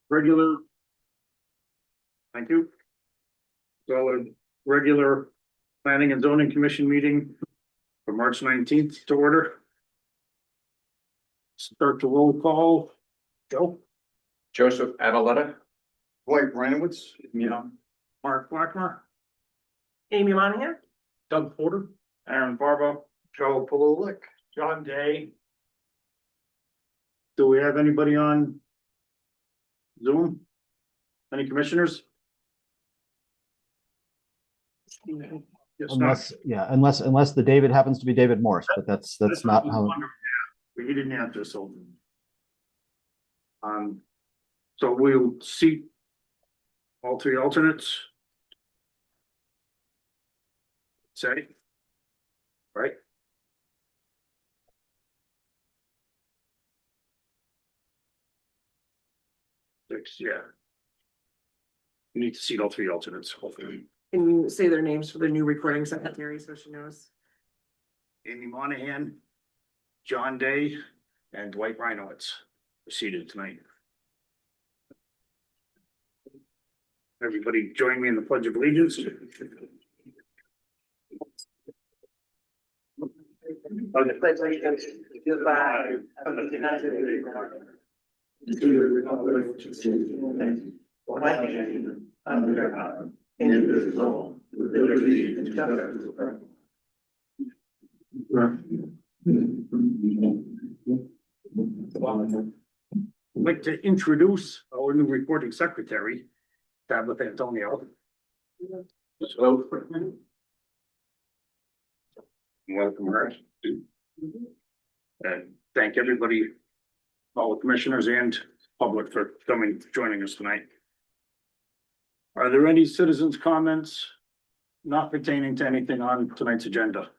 Regular. Thank you. So a regular planning and zoning commission meeting for March 19th to order. Start the roll call. Joe. Joseph Adaletta. Dwight Reinowitz. Yeah. Mark Blackmore. Amy Monahan? Doug Porter. Aaron Barbo. Joe Palulik. John Day. Do we have anybody on Zoom? Any commissioners? Unless the David happens to be David Morse, but that's not how. He didn't answer, so. So we'll seat all three alternates. Say. Right? Six, yeah. We need to seat all three alternates, hopefully. Can you say their names for the new recording secretary so she knows? Amy Monahan, John Day, and Dwight Reinowitz are seated tonight. Everybody join me in the Pledge of Allegiance. Pledge allegiance to the flag of the United States To the republic which stands one nation under God, indivisible, with liberty and justice for all. I'd like to introduce our new recording secretary, Tabitha Antonio. Hello. Welcome her. And thank everybody, all the commissioners and public for joining us tonight. Are there any citizens' comments not pertaining to anything on tonight's agenda?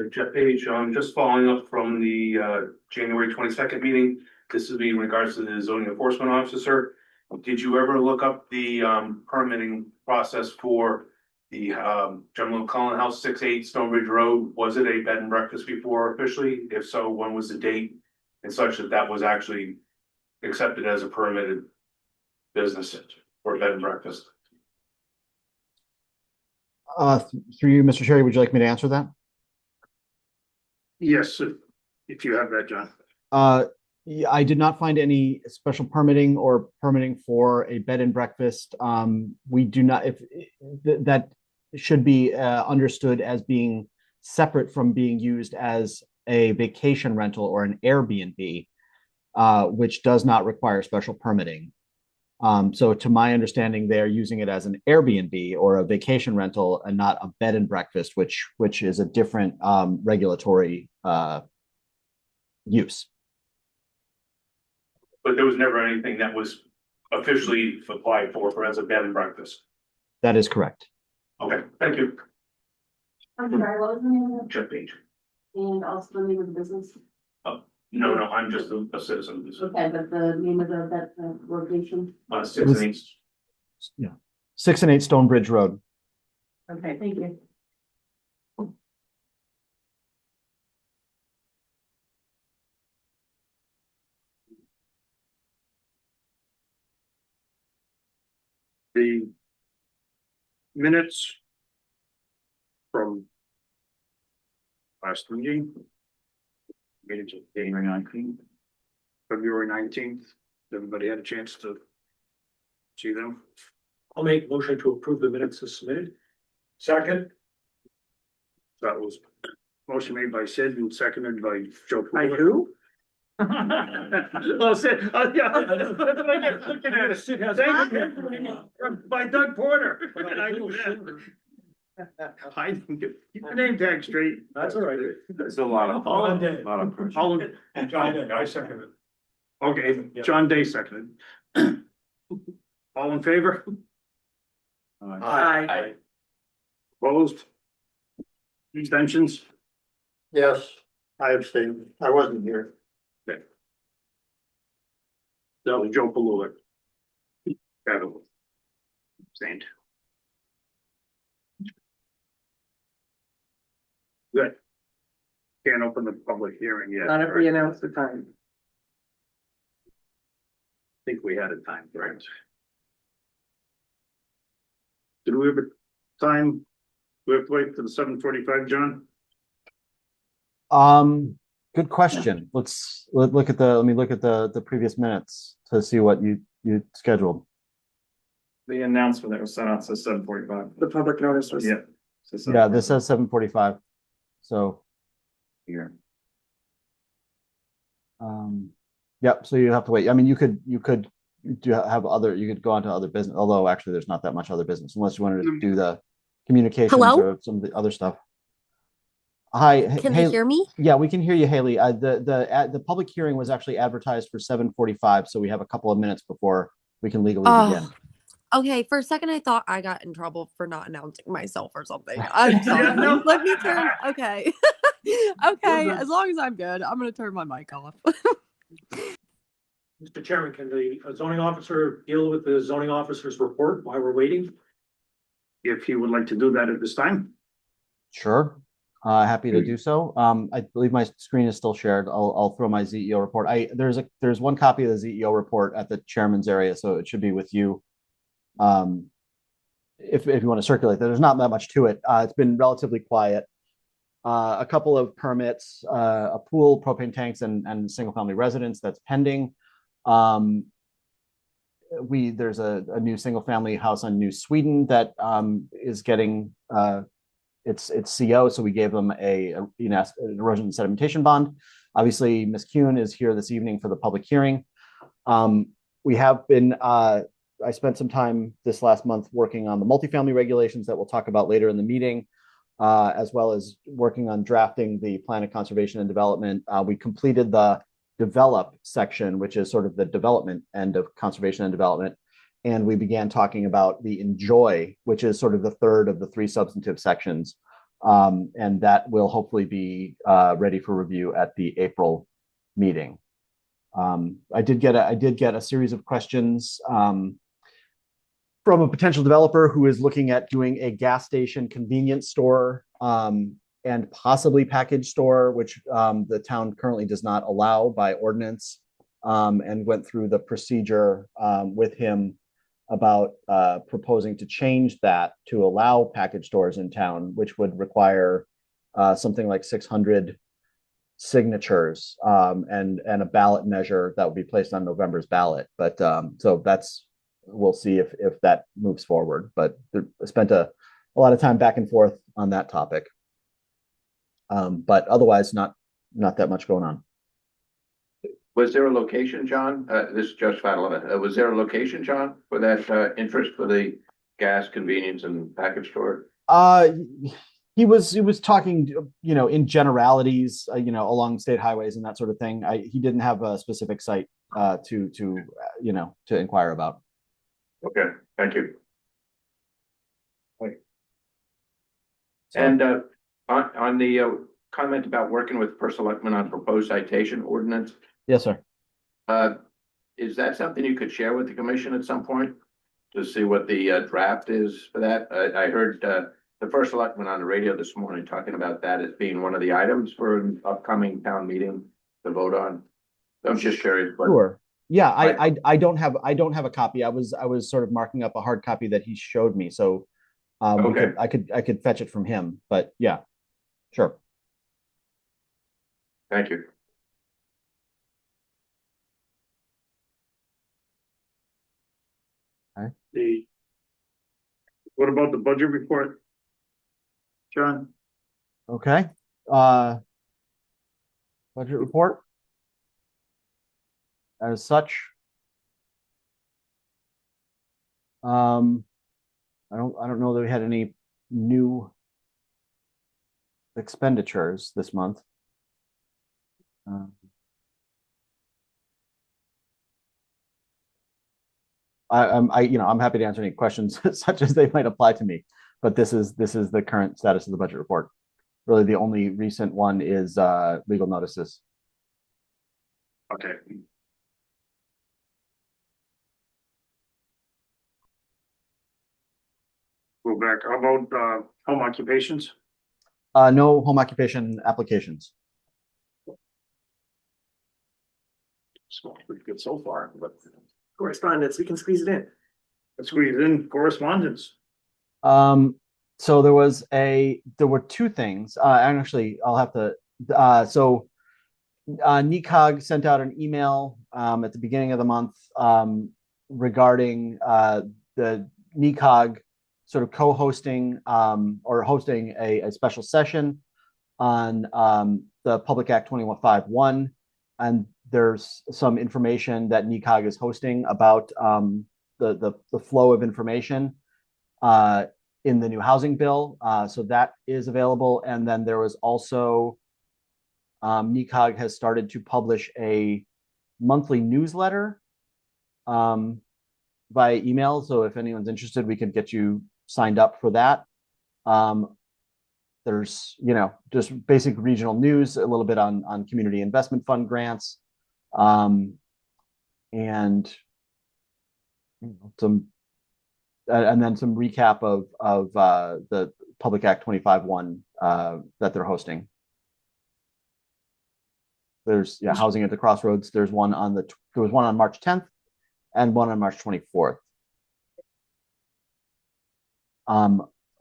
Jeff Page, just following up from the January 22nd meeting. This is in regards to the zoning enforcement officer. Did you ever look up the permitting process for the General Cullen House 68 Stonebridge Road? Was it a bed and breakfast before officially? If so, when was the date and such that was actually accepted as a permitted business or bed and breakfast? Through you, Mr. Sherry, would you like me to answer that? Yes, if you have that, John. Yeah, I did not find any special permitting or permitting for a bed and breakfast. We do not, if that should be understood as being separate from being used as a vacation rental or an Airbnb, which does not require special permitting. So to my understanding, they're using it as an Airbnb or a vacation rental and not a bed and breakfast, which is a different regulatory use. But there was never anything that was officially applied for as a bed and breakfast. That is correct. Okay, thank you. I'm sorry, what was the name of Jeff Page. it? And also the name of the business? No, I'm just a citizen. Okay, but the name of the location? 6 and 8. Yeah, 6 and 8 Stonebridge Road. Okay, thank you. The minutes from last meeting. Meetings of January 19th, February 19th. Everybody had a chance to see them. I'll make a motion to approve the minutes as submitted. Second. That was motion made by Sid and seconded by Joe. By who? Oh, Sid, yeah. Looking at it. Sid has- By Doug Porter. I knew that. I didn't get the name tag straight. That's all right. There's a lot of All day. pressure. All John, I second it. okay, John Day seconded. All in favor? Aye. Opposed? Extensions? Yes, I abstained. I wasn't here. That was Joe Palulik. Abstained. Good. Can't open the public hearing yet. Not if we announce the time. think we had a time, right? Did we have a time? We have to wait for the 7:45, John? Good question. Let me look at the previous minutes to see what you scheduled. The announcement that was sent out says 7:45. The public notice was. Yeah. Yeah, this says 7:45. So Here. yep, so you have to wait. I mean, you could you could go on to other business, although actually there's not that much other business unless you wanted to do the communications Hello? or some of the other stuff. Hi, Can they hear me? Yeah, we can hear you, Haley. The public hearing was actually advertised for 7:45, so we have a couple of minutes before we can legally begin. Okay, for a second I thought I got in trouble for not announcing myself or something. I'm sorry. Let me turn. Okay. Okay, as long as I'm good, I'm gonna turn my mic off. Mr. Chairman, can the zoning officer deal with the zoning officer's report while we're waiting? If you would like to do that at this time. Sure. Happy to do so. I believe my screen is still shared. I'll throw my ZEO report. There's one copy of the ZEO report at the chairman's area, so it should be with you. If you want to circulate that, there's not that much to it. It's been relatively quiet. A couple of permits, a pool, propane tanks, and single family residence that's pending. There's a new single family house on New Sweden that is getting its CO, so we gave them an erosion and sedimentation bond. Obviously, Ms. Kuhn is here this evening for the public hearing. We have been I spent some time this last month working on the multifamily regulations that we'll talk about later in the meeting, as well as working on drafting the plan of conservation and development. We completed the develop section, which is sort of the development end of conservation and development. And we began talking about the enjoy, which is sort of the third of the three substantive sections. And that will hopefully be ready for review at the April meeting. I did get a series of questions from a potential developer who is looking at doing a gas station convenience store and possibly package store, which the town currently does not allow by ordinance, and went through the procedure with him about proposing to change that to allow package stores in town, which would require something like 600 signatures and a ballot measure that would be placed on November's ballot. But so we'll see if that moves forward. But I spent a lot of time back and forth on that topic. But otherwise, not that much going on. Was there a location, John? This is Judge Fataletta. Was there a location, John, for that interest for the gas convenience and package store? He was talking, in generalities, along state highways and that sort of thing. He didn't have a specific site to inquire about. Okay, thank you. So, And on the comment about working with first selectman on proposed citation ordinance, yes, sir. is that something you could share with the commission at some point to see what the draft is for that? I heard the first selectman on the radio this morning talking about that as being one of the items for an upcoming town meeting to vote on. I'm just curious. Sure. Yeah, I don't have a copy. I was sort of marking up a hard copy that he showed me. So Okay. I could fetch it from him. But yeah, sure. Thank you. What about the budget report? John? Okay. Budget report. As such, I don't know that we had any new expenditures this month. I'm happy to answer any questions such as they might apply to me, but this is the current status of the budget report. Really, the only recent one is legal notices. Okay. Go back. How about home occupations? No home occupation applications. Smells pretty good so far, but correspondence, we can squeeze it in. Let's squeeze in correspondence. So there were two things. And actually, I'll have to. NECOG sent out an email at the beginning of the month regarding the NECOG sort of co-hosting or hosting a special session on the Public Act 2151, and there's some information that NECOG is hosting about the flow of information in the new housing bill. So that is available. And then there was also NECOG has started to publish a monthly newsletter via email. So if anyone's interested, we could get you signed up for that. There's, just basic regional news, a little bit on community investment fund grants, and some, and then some recap of the Public Act 25-1 that they're hosting. There's housing at the crossroads. There was one on March 10th and one on March 24th.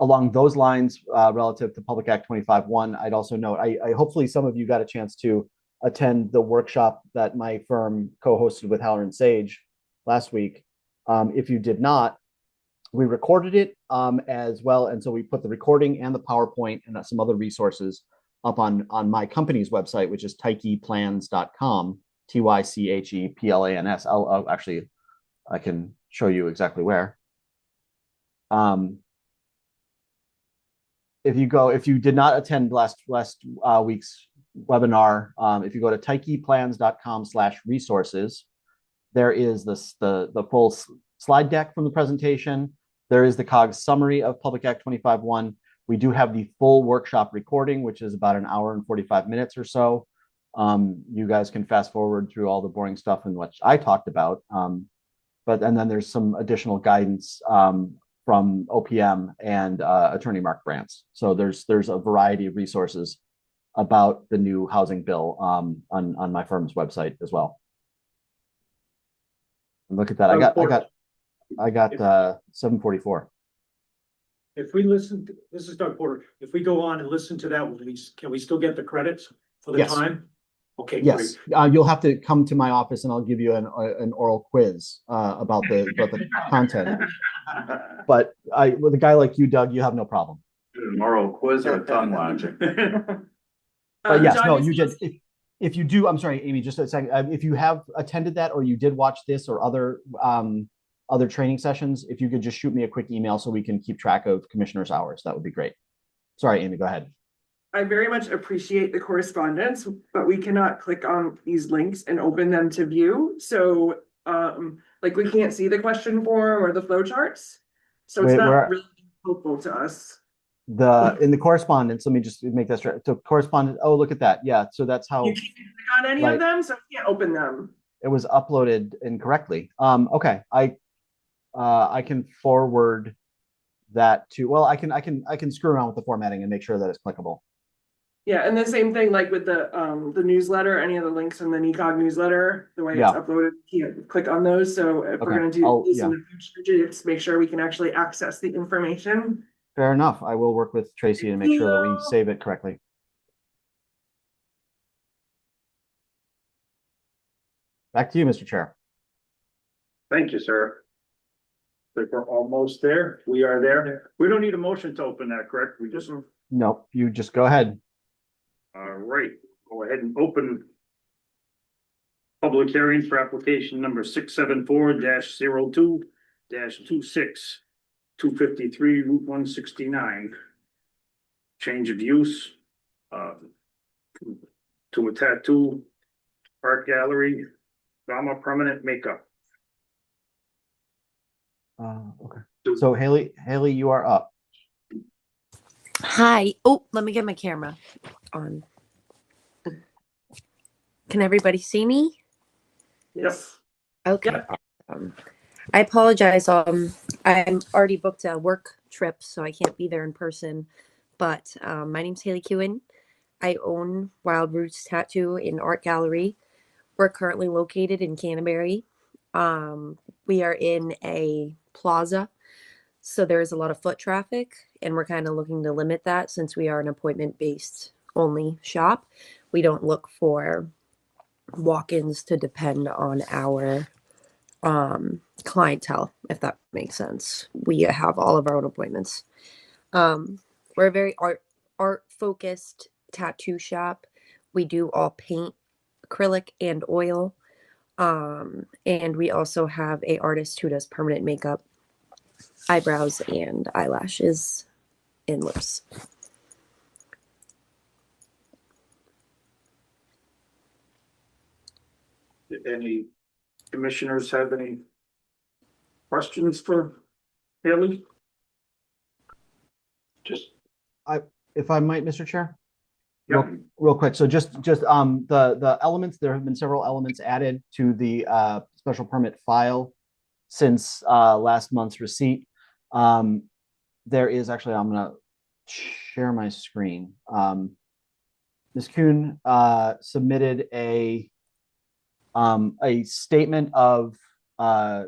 Along those lines, relative to Public Act 25-1, I'd also note, I hopefully some of you got a chance to attend the workshop that my firm co-hosted with Howler and Sage last week. If you did not, we recorded it as well. And so we put the recording and the PowerPoint and some other resources up on my company's website, which is tycheplans.com, TYCHEPLANS. I'll actually, I can show you exactly where. If you did not attend last week's webinar, if you go to tycheplans.com/resources, there is the full slide deck from the presentation. There is the COGS summary of Public Act 25-1. We do have the full workshop recording, which is about an hour and 45 minutes or so. You guys can fast forward through all the boring stuff in which I talked about. And then there's some additional guidance from OPM and Attorney Mark Brantz. So there's a variety of resources about the new housing bill on my firm's website as well. And look at that. I got 744. If we listen, this is Doug Porter. If we go on and listen to that, can we still get the credits for the Yes. time? Okay, yes. You'll have to come to my office and I'll give you an oral quiz about the content. But with a guy like you, Doug, you have no problem. An oral quiz or tongue watching? But yes, no, you did. If you do, I'm sorry, Amy, just a second. If you have attended that or you did watch this or other training sessions, if you could just shoot me a quick email so we can keep track of commissioners' hours, that would be great. Sorry, Amy, go ahead. I very much appreciate the correspondence, but we cannot click on these links and open them to view. So like we can't see the question form or the flow charts. So it's not really helpful to us. In the correspondence, let me just make that straight. So correspondence, oh, look at that. Yeah, so that's how you can't click on any of them, so you can't open them. It was uploaded incorrectly. Okay, I can forward that to, well, I can screw around with the formatting and make sure that it's clickable. Yeah, and the same thing like with the newsletter, any of the links in the NECOG newsletter, the way it's uploaded, you can't click on those. So if we're gonna do this in the future, just make sure we can actually access the information. Fair enough. I will work with Tracy to make sure that we save it correctly. Back to you, Mr. Chair. Thank you, sir. I think we're almost there. We are there. We don't need a motion to open that, correct? We just. Nope, you just go ahead. All right, go ahead and open public hearing for application number 674-02-26, 253 Route 169. Change of use to a tattoo art gallery, drama permanent makeup. Okay. So Haley, you are up. Hi. Oh, let me get my camera on. Can everybody see me? Yes. Okay. I apologize. I'm already booked a work trip, so I can't be there in person. But my name's Haley Kewen. I own Wild Roots Tattoo and Art Gallery. We're currently located in Canterbury. We are in a plaza, so there is a lot of foot traffic, and we're kind of looking to limit that since we are an appointment-based only shop. We don't look for walk-ins to depend on our clientele, if that makes sense. We have all of our own appointments. We're a very art focused tattoo shop. We do all paint, acrylic, and oil. And we also have a artist who does permanent makeup, eyebrows, and eyelashes and lips. Did any commissioners have any questions for Haley? Just, If I might, Mr. Chair? Yep. Real quick, so just the elements, there have been several elements added to the special permit file since last month's receipt. There is actually, I'm gonna share my screen. Ms. Kuhn submitted a statement of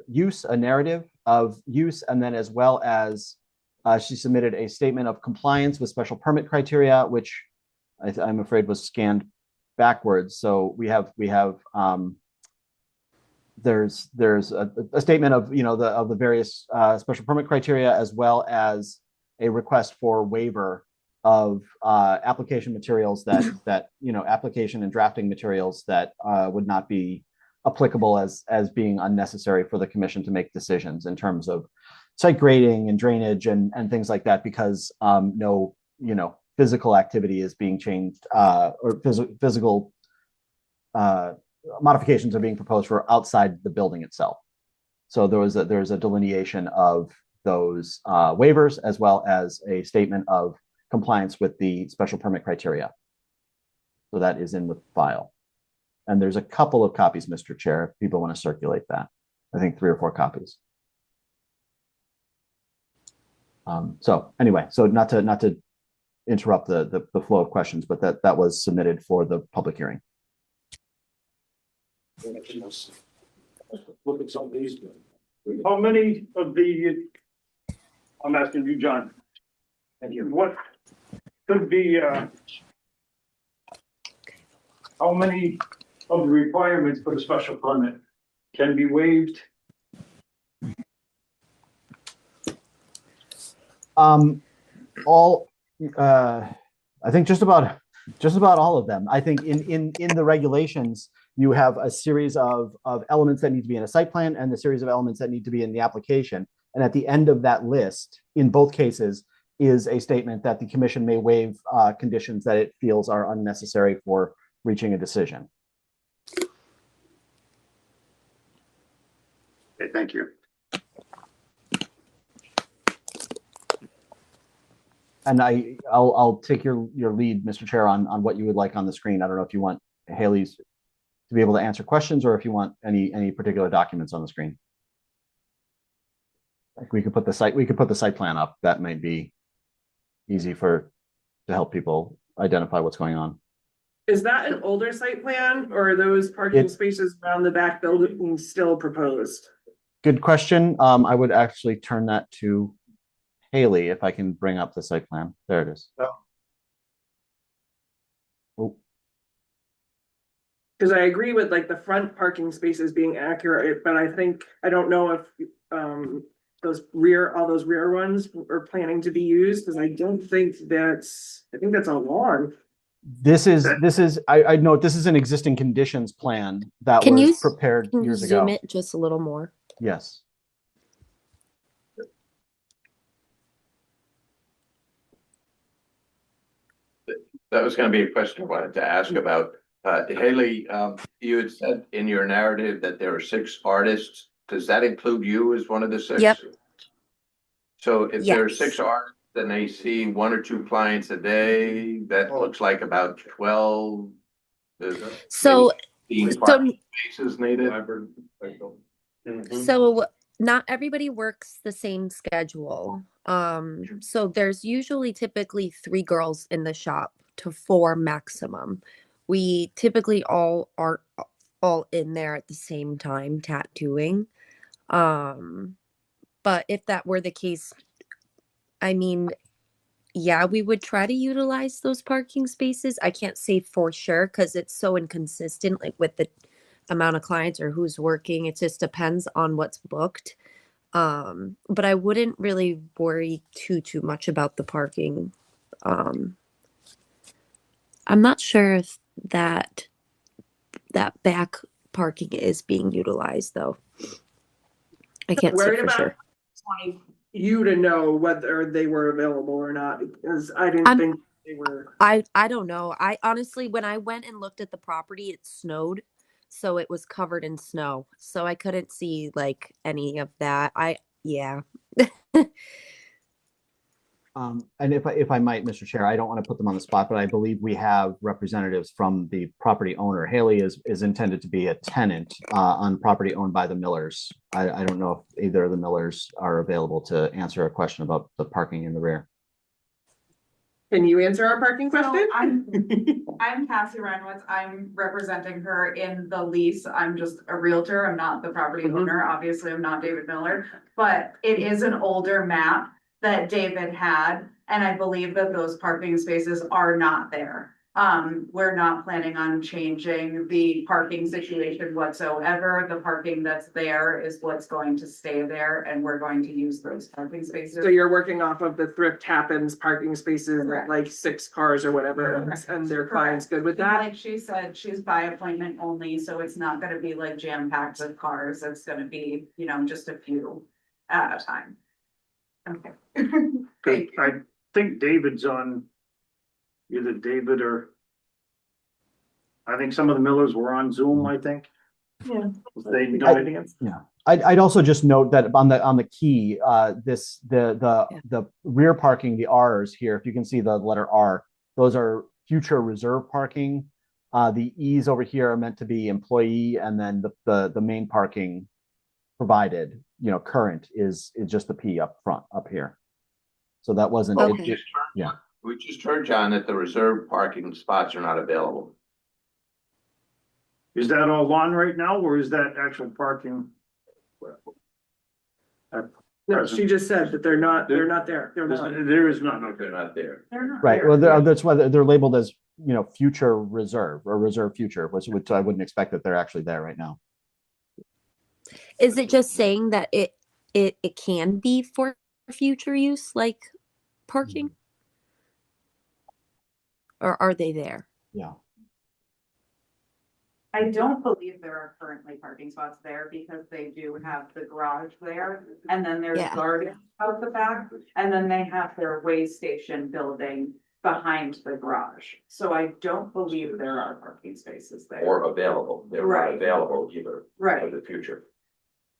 use, a narrative of use, and then as well as she submitted a statement of compliance with special permit criteria, which I'm afraid was scanned backwards. So we have there's a statement of the various special permit criteria, as well as a request for waiver of application materials that application and drafting materials that would not be applicable as being unnecessary for the commission to make decisions in terms of site grading and drainage and things like that, because no physical activity is being changed or physical modifications are being proposed for outside the building itself. So there's a delineation of those waivers, as well as a statement of compliance with the special permit criteria. So that is in the file. And there's a couple of copies, Mr. Chair, if people want to circulate that. I think 3 or 4 copies. So anyway, so not to interrupt the flow of questions, but that was submitted for the public hearing. Look at some of these. How many of the, I'm asking you, John, what could be, how many of the requirements for the special permit can be waived? I think just about all of them. I think in the regulations, you have a series of elements that need to be in a site plan and a series of elements that need to be in the application. And at the end of that list, in both cases, is a statement that the commission may waive conditions that it feels are unnecessary for reaching a decision. Okay, thank you. And I'll take your lead, Mr. Chair, on what you would like on the screen. I don't know if you want Haley's to be able to answer questions, or if you want any particular documents on the screen. Like we could put the site plan up. That might be easy to help people identify what's going on. Is that an older site plan, or are those parking spaces around the back building still proposed? Good question. I would actually turn that to Haley if I can bring up the site plan. There it is. Oh. Because I agree with like the front parking spaces being accurate, but I don't know if all those rear ones are planning to be used, because I think that's a lawn. This is I note this is an existing conditions plan that was prepared years ago. Zoom it just a little more? Yes. that was going to be a question I wanted to ask about. Haley, you had said in your narrative that there are 6 artists. Does that include you as one of the 6? Yep. So if there are Yes. 6 artists and they see 1 or 2 clients a day, that looks like about 12. So, parking spaces needed. so not everybody works the same schedule. So there's usually typically 3 girls in the shop to 4 maximum. We typically all all in there at the same time tattooing. But if that were the case, I mean, yeah, we would try to utilize those parking spaces. I can't say for sure because it's so inconsistent, like with the amount of clients or who's working. It just depends on what's booked. But I wouldn't really worry too much about the parking. I'm not sure if that back parking is being utilized though. I can't say Worried for about sure. wanting you to know whether they were available or not, because I didn't I'm- think they were. I don't know. I honestly, when I went and looked at the property, it snowed, so it was covered in snow. So I couldn't see like any of that. Yeah. And if I might, Mr. Chair, I don't want to put them on the spot, but I believe we have representatives from the property owner. Haley is intended to be a tenant on property owned by the Millers. I don't know if either of the Millers are available to answer a question about the parking in the rear. Can you answer our parking question? I'm Cassie Renwitz. I'm representing her in the lease. I'm just a realtor. I'm not the property owner. Obviously, I'm not David Miller, but it is an older map that David had, and I believe that those parking spaces are not there. We're not planning on changing the parking situation whatsoever. The parking that's there is what's going to stay there, and we're going to use those parking spaces. So you're working off of the Thrift Happens parking spaces, Correct. like 6 cars or whatever, and their client's good with that? Like she said, she's by appointment only, so it's not gonna be like jam packed with cars. It's gonna be, just a few at a time. Okay. Cause I think David's on, either David or. I think some of the Millers were on Zoom, I think. Yeah. They don't, Yeah, I'd also just note that on the key, the rear parking, the R's here, if you can see the letter R, those are future reserve parking. The E's over here are meant to be employee, and then the main parking provided, current is just the P up front, up here. So that wasn't, Okay. yeah. We just heard, John, that the reserve parking spots are not available. is that all on right now, or is that actual parking? No, she just said that they're not there. They're not. There is none, They're okay. not there. They're not Right, there. well, that's why they're labeled as, future reserve or reserve future, which I wouldn't expect that they're actually there right now. Is it just saying that it can be for future use, like parking? Or are they there? Yeah. I don't believe there are currently parking spots there because they do have the garage there. And then there's Yeah. garden out the back, and then they have their way station building behind the garage. So I don't believe there are parking spaces there. Or available. They're not Right. available either for Right. the future.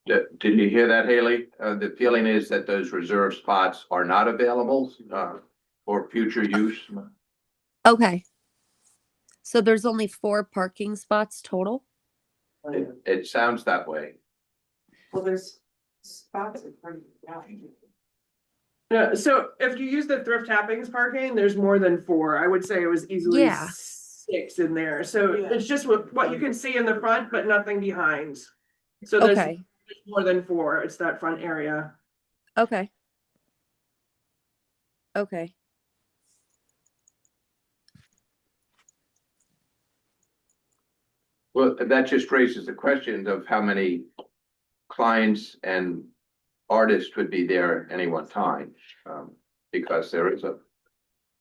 Did you hear that, Haley? The feeling is that those reserve spots are not available for future use. Okay. So there's only 4 parking spots total? It sounds that way. Well, there's spots in front of the garage. Yeah, so if you use the Thrift Happens parking, there's more than 4. I would say it was easily Yeah. 6 in there. So it's just what you can see in the front, but nothing behind. So there's Okay. more than 4. It's that front area. Okay. Okay. Well, that just raises the question of how many clients and artists would be there at any one time. Because there is a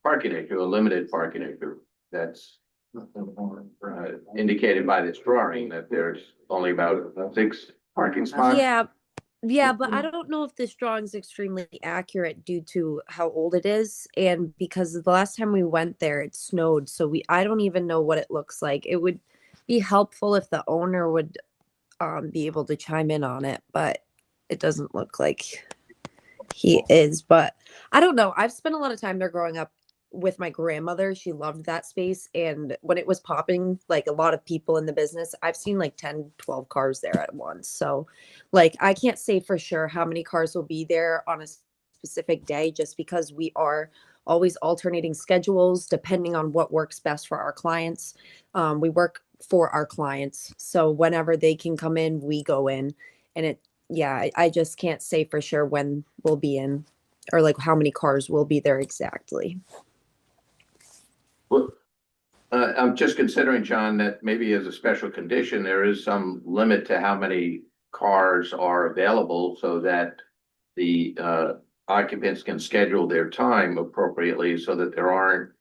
parking issue, a limited parking issue that's indicated by this drawing that there's only about 6 parking spots. Yeah, but I don't know if this drawing is extremely accurate due to how old it is, and because the last time we went there, it snowed, so I don't even know what it looks like. It would be helpful if the owner would be able to chime in on it, but it doesn't look like he is. But I don't know. I've spent a lot of time there growing up with my grandmother. She loved that space, and when it was popping, like a lot of people in the business, I've seen like 10, 12 cars there at once. So like I can't say for sure how many cars will be there on a specific day, just because we are always alternating schedules depending on what works best for our clients. We work for our clients. So whenever they can come in, we go in. And I just can't say for sure when we'll be in or like how many cars will be there exactly. Well, I'm just considering, John, that maybe as a special condition, there is some limit to how many cars are available so that the occupants can schedule their time appropriately so that there aren't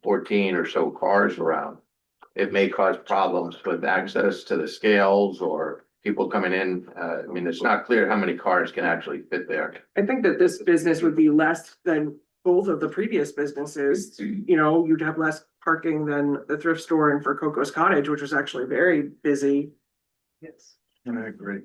14 or so cars around. It may cause problems with access to the scales or people coming in. I mean, it's not clear how many cars can actually fit there. I think that this business would be less than both of the previous businesses. You know, you'd have less parking than the thrift store and for Coco's Cottage, which was actually very busy. Yes. I agree.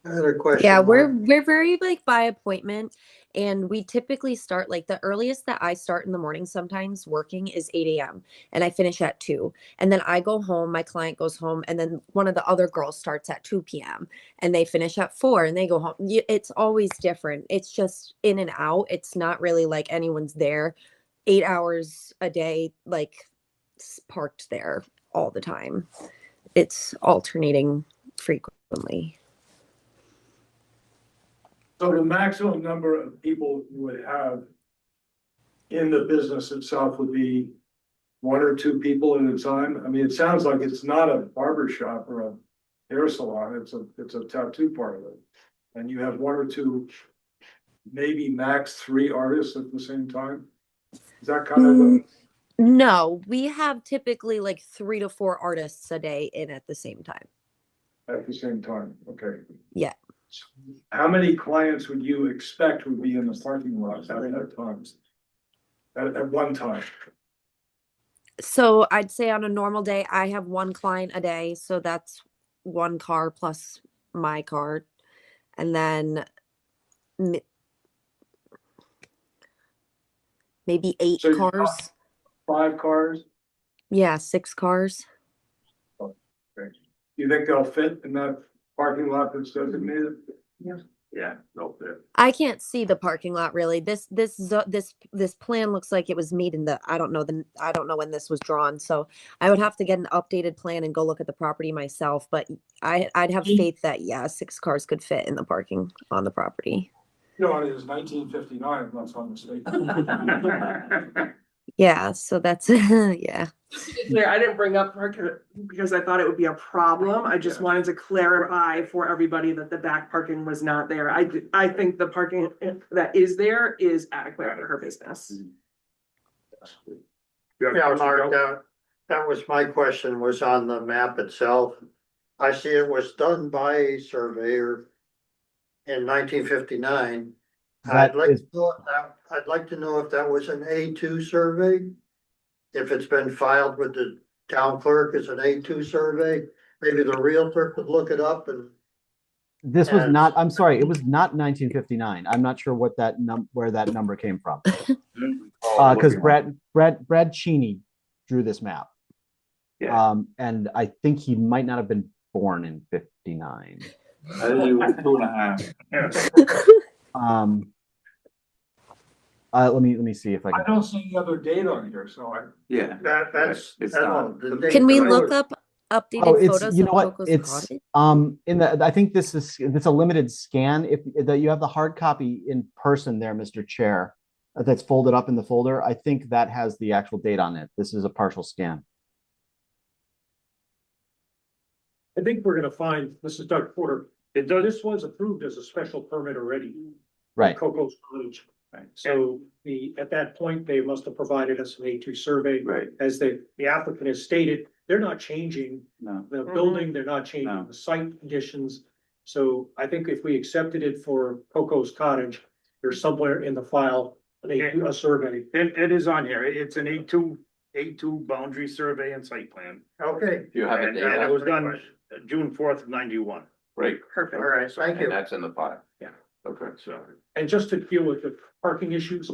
Another question. Yeah, Mark. we're very like by appointment, and we typically start like the earliest that I start in the morning sometimes working is 8 a.m. and I finish at 2. And then I go home, my client goes home, and then one of the other girls starts at 2 p.m. and they finish at 4 and they go home. It's always different. It's just in and out. It's not really like anyone's there 8 hours a day, like parked there all the time. It's alternating frequently. So the maximum number of people you would have in the business itself would be 1 or 2 people at a time? I mean, it sounds like it's not a barber shop or a hair salon, it's a tattoo parlor. And you have 1 or 2, maybe max 3 artists at the same time? Is that kind of No, we have typically like 3 to 4 artists a day in at the same time. at the same time? Okay. Yeah. How many clients would you expect would be in the parking lot at that time? At one time? So I'd say on a normal day, I have 1 client a day. So that's 1 car plus my car. And then maybe 8 So cars. 5 cars? Yeah, 6 cars. You think they'll fit in that parking lot that's designated? Yeah, no fit. I can't see the parking lot really. This plan looks like it was made in the I don't know when this was drawn. So I would have to get an updated plan and go look at the property myself. But I'd have faith that 6 cars could fit in the parking on the property. No, it is 1959, that's on the state. Yeah, so that's yeah. Clear, I didn't bring up parking because I thought it would be a problem. I just wanted to clarify for everybody that the back parking was not there. I think the parking that is there is adequate for her business. Yeah, Mark, that was my question, was on the map itself. I see it was done by a surveyor in 1959. I'd like to know if that was an A2 survey. If it's been filed with the town clerk as an A2 survey, maybe the realtor could look it up and. This was not, I'm sorry, it was not 1959. I'm not sure what that where that number came from. Because Brad Cheney drew this map. Yeah. And I think he might not have been born in 59. I think he was 2.5. Yes. Let me see if I I can. don't see any other date on here, so That's. Can we look up updated It's, photos you of know what, Coco's it's Cottage? in the, I think it's a limited scan. If that you have the hard copy in person there, Mr. Chair, that's folded up in the folder, I think that has the actual date on it. This is a partial scan. I think we're gonna find, this is Doug Porter, this was approved as a special permit already. Right. Coco's Cottage. So at that point, they must have provided us an A2 survey. Right. As the applicant has stated, they're not changing No. the building, they're not changing No. the site conditions. So I think if we accepted it for Coco's Cottage, there's somewhere in the file, a survey. It is on here. It's an A2 boundary survey and site plan. Okay, Do you have And it? it was done June 4th of 91. Great. Perfect. all right, thank And you. that's in the file. Yeah. Okay. So, And just to deal with the parking issues,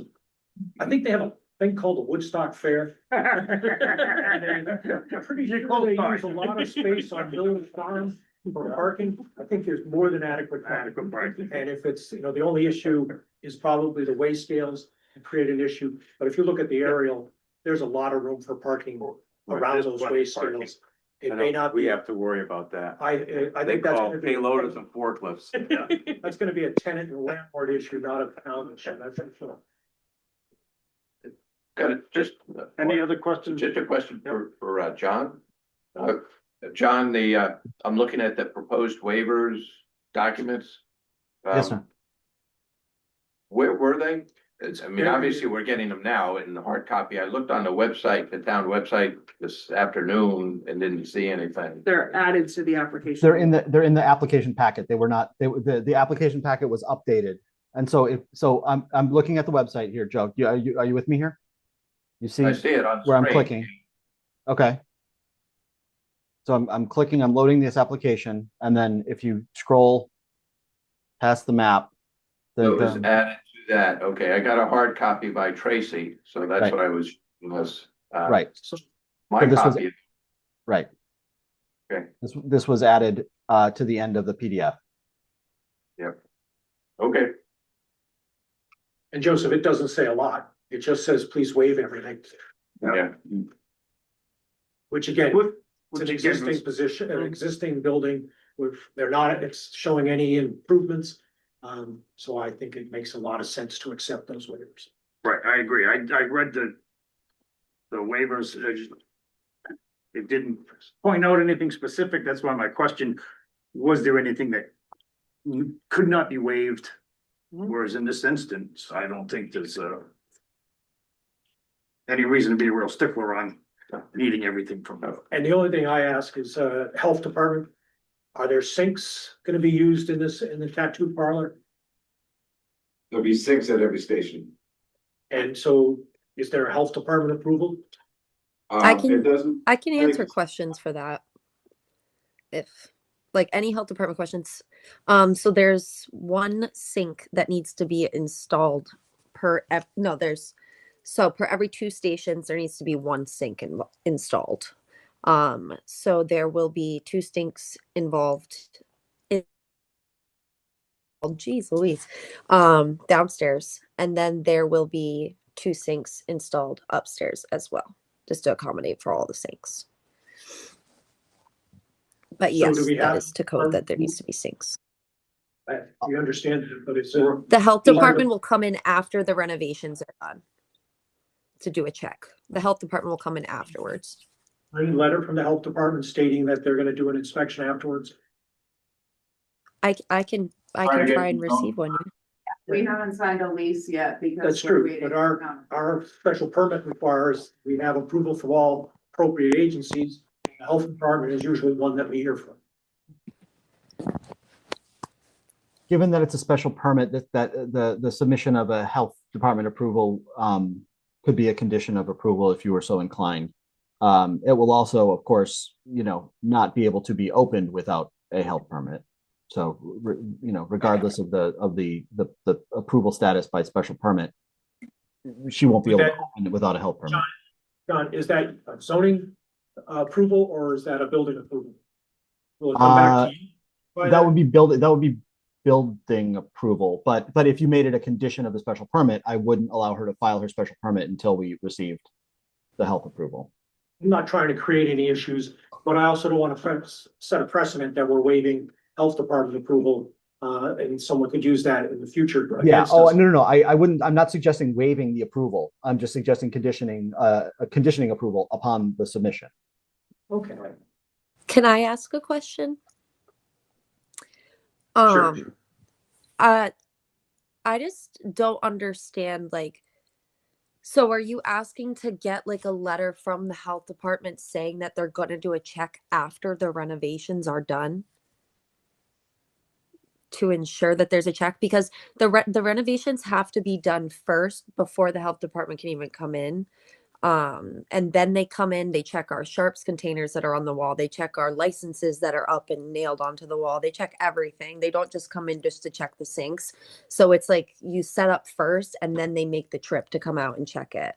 I think they have a thing called the Woodstock Fair. I'm pretty sure they use a lot of space on Village Farm for parking. I think there's more than adequate parking. adequate parking. And if it's, the only issue is probably the weigh scales. and create an issue. But if you look at the aerial, there's a lot of room for parking around There's those plenty of waste parking. scales. It may not We be, have to worry about that. I They think that's call gonna be. payloaders and forklifts. That's gonna be a tenant and landlord issue, not a town issue, that's for sure. Got it, just. Any other questions? Just a question for John. John, I'm looking at the proposed waivers documents. Yes, sir. Where were they? I mean, obviously, we're getting them now in the hard copy. I looked on the website, the town website this afternoon and didn't see anything. They're added to the application. They're in the application packet. They were not, the application packet was updated. And so I'm looking at the website here, Joe. Are you with me here? You see I see it on where I'm screen. clicking? Okay. So I'm clicking, I'm loading this application, and then if you scroll past the map, So it was added to that. Okay, I got a hard copy by Tracy, so that's Right. what I was, right, my So this was- copy. right. Okay. This was added to the end of the PDF. Okay, And Joseph, it doesn't say a lot, it just says, please waive everything, yeah. which again, it's an Which again existing was- position, an existing building, with, they're not, it's showing any improvements. So I think it makes a lot of sense to accept those waivers. Right, I agree. I read the waivers. It didn't point out anything specific. That's why my question, was there anything that could not be waived? Whereas in this instance, I don't think there's any reason to be a real stickler on needing everything from her. And the only thing I ask is, health department, are there sinks gonna be used in the tattoo parlor? There'll be sinks at every station. And so is there a health department approval? I can- It doesn't, I can I think answer it's- questions for that. If like any health department questions. So there's one sink that needs to be installed per per every 2 stations there needs to be one sink installed. So there will be 2 sinks involved geez Louise, downstairs, and then there will be 2 sinks installed upstairs as well, just to accommodate for all the sinks. But So yes, do we that have- is to code that there needs to be sinks. You understand, but it's The health These are department the- will come in after the renovations are done to do a check. The health department will come in afterwards. any letter from the health department stating that they're gonna do an inspection afterwards. I can try and receive one. We haven't signed a lease yet because. That's we're true, waiting but for them. our special permit requires we have approval from all appropriate agencies. The health department is usually one that we hear from. Given that it's a special permit, that the submission of a health department approval could be a condition of approval if you were so inclined. It will also, of course, not be able to be opened without a health permit. So, regardless of the approval status by special permit, she won't be able to open it without a health permit. John, is that a zoning approval or is that a building approval? Will it come back to you? by That then? would be building approval, but if you made it a condition of the special permit, I wouldn't allow her to file her special permit until we received the health approval. I'm not trying to create any issues, but I also don't want to set a precedent that we're waiving health department approval, and someone could use that in the future Yeah. against Oh, us. no. I wouldn't. I'm not suggesting waiving the approval. I'm just suggesting conditioning approval upon the submission. Okay. Can I ask a question? Sure. I just don't understand, so are you asking to get like a letter from the health department saying that they're gonna do a check after the renovations are done? To ensure that there's a check, because the renovations have to be done first before the health department can even come in. And then they come in, they check our sharps containers that are on the wall, they check our licenses that are up and nailed onto the wall, they check everything. They don't just come in just to check the sinks. So it's like you set up first and then they make the trip to come out and check it.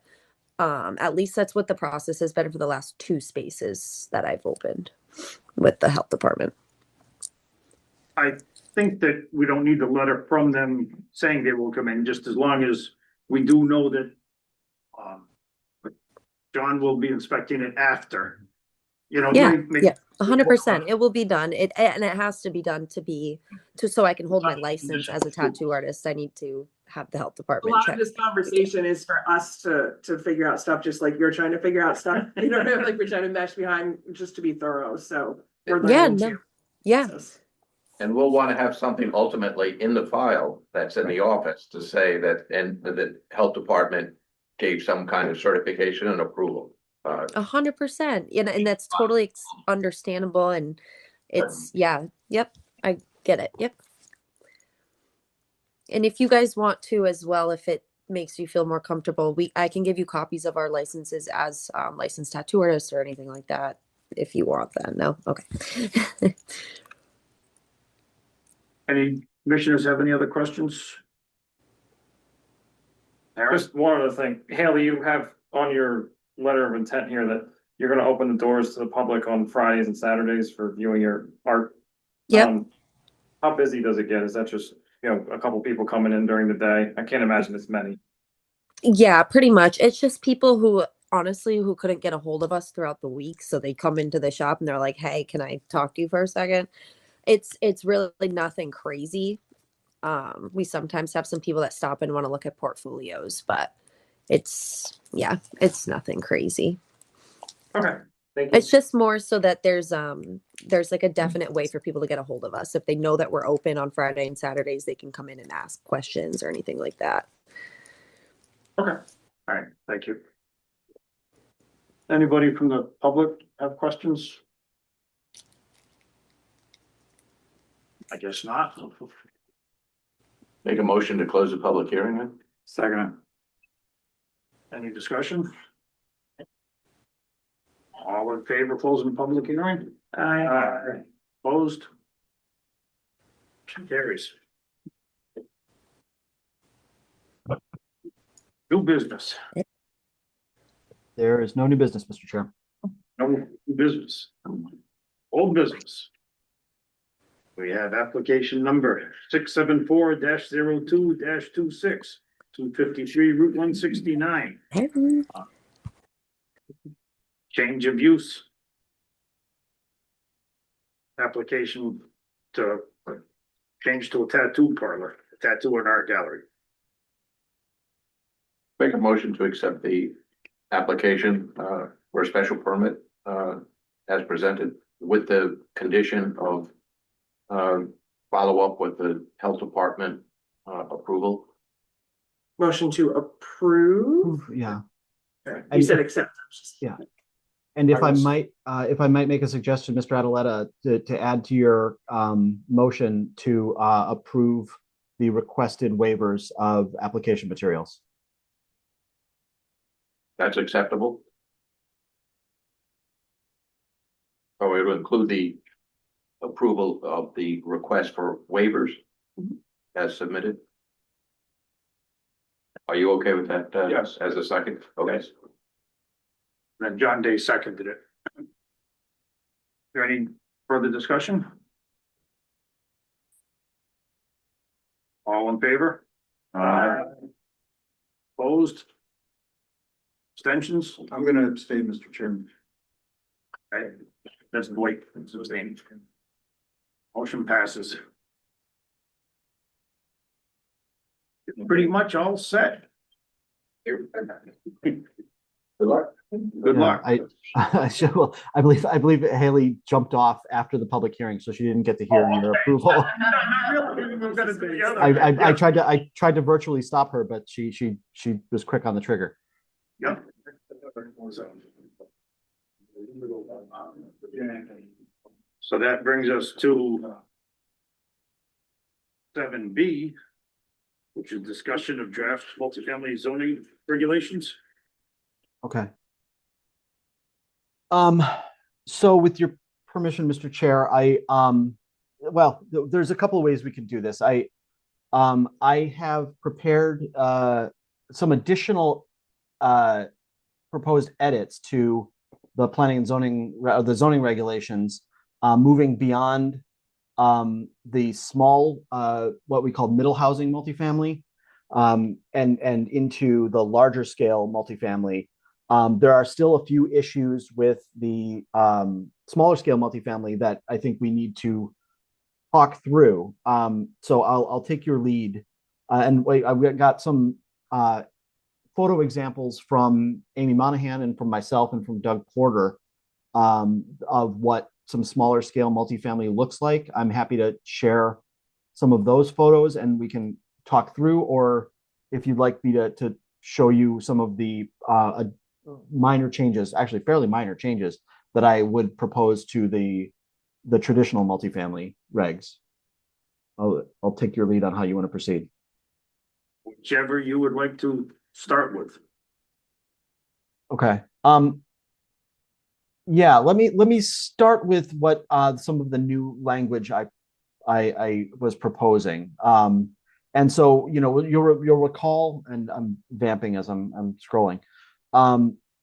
At least that's what the process has been for the last 2 spaces that I've opened with the health department. I think that we don't need the letter from them saying they will come in, just as long as we do know that, John will be inspecting it after, you know. Yeah, make- yeah, 100%. It will be done. And it has to be done so I can hold my license as a tattoo artist. I need to have the health A department lot check. of this conversation is for us to figure out stuff, just like you're trying to figure out stuff. You know, like we're trying to mesh behind just to be thorough, so. We're Yeah, learning no, too. yeah, And we'll want to have something ultimately in the file that's in the office to say that, and the health department gave some kind of certification and approval. 100%. And that's totally understandable. And it's, yeah, yep, I get it. Yep. And if you guys want to as well, if it makes you feel more comfortable, I can give you copies of our licenses as licensed tattoo artists or anything like that if you want that. No? Okay. Any commissioners have any other questions? Harris? Just one other thing, Haley, you have on your letter of intent here that you're gonna open the doors to the public on Fridays and Saturdays for viewing your art. Yep. How busy does it get? Is that just, a couple people coming in during the day? I can't imagine it's many. Yeah, pretty much. It's just people who honestly who couldn't get a hold of us throughout the week. So they come into the shop and they're like, hey, can I talk to you for a second? It's really nothing crazy. We sometimes have some people that stop and want to look at portfolios, but it's nothing crazy. Okay, thank you. It's just more so that there's like a definite way for people to get a hold of us. If they know that we're open on Friday and Saturdays, they can come in and ask questions or anything like that. Okay, all right, thank you. Anybody from the public have questions? I guess not. Make a motion to close the public hearing then? Second. Any discussion? All in favor of closing the public hearing? Aye. Opposed? Motion carries. New business, There is no new business, Mr. Chair. no new business. Old business. We have application number 674-02-26, 253 Route 169. Change of use. Application to change to a tattoo parlor, a tattoo and art gallery. Make a motion to accept the application for a special permit as presented with the condition of follow up with the health department approval. Motion to approve. Yeah. You said accept. Yeah. And if I might make a suggestion, Mr. Adaletta, to add to your motion to approve the requested waivers of application materials. That's acceptable? Or it will include the approval of the request for waivers as submitted? Are you okay with that? Yes. As a second? Okay. Then John Day seconded it. Is there any further discussion? All in favor? Opposed? Abstentions? I'm gonna abstain, Mr. Chairman. Okay, that's Blake, abstaining. Motion passes. Pretty much all set. Good luck. Good luck. Well, I believe Haley jumped off after the public hearing, so she didn't get to hear your approval. I tried to virtually stop her, but she was quick on the trigger. Yep. So that brings us to 7B, which is discussion of draft multifamily zoning regulations. Okay. So with your permission, Mr. Chair, well, there's a couple of ways we could do this. I have prepared some additional proposed edits to the planning and zoning, the zoning regulations, moving beyond the small, what we call middle housing multifamily, and into the larger scale multifamily. There are still a few issues with the smaller scale multifamily that I think we need to talk through. So I'll take your lead, and wait, I've got some photo examples from Amy Monahan and from myself and from Doug Porter of what some smaller scale multifamily looks like. I'm happy to share some of those photos and we can talk through, or if you'd like me to show you some of the minor changes, actually fairly minor changes that I would propose to the traditional multifamily regs. I'll take your lead on how you want to proceed. Whichever you would like to start with. Okay. Yeah, let me start with what some of the new language I was proposing. And so, you know, you'll recall, and I'm vamping as I'm scrolling.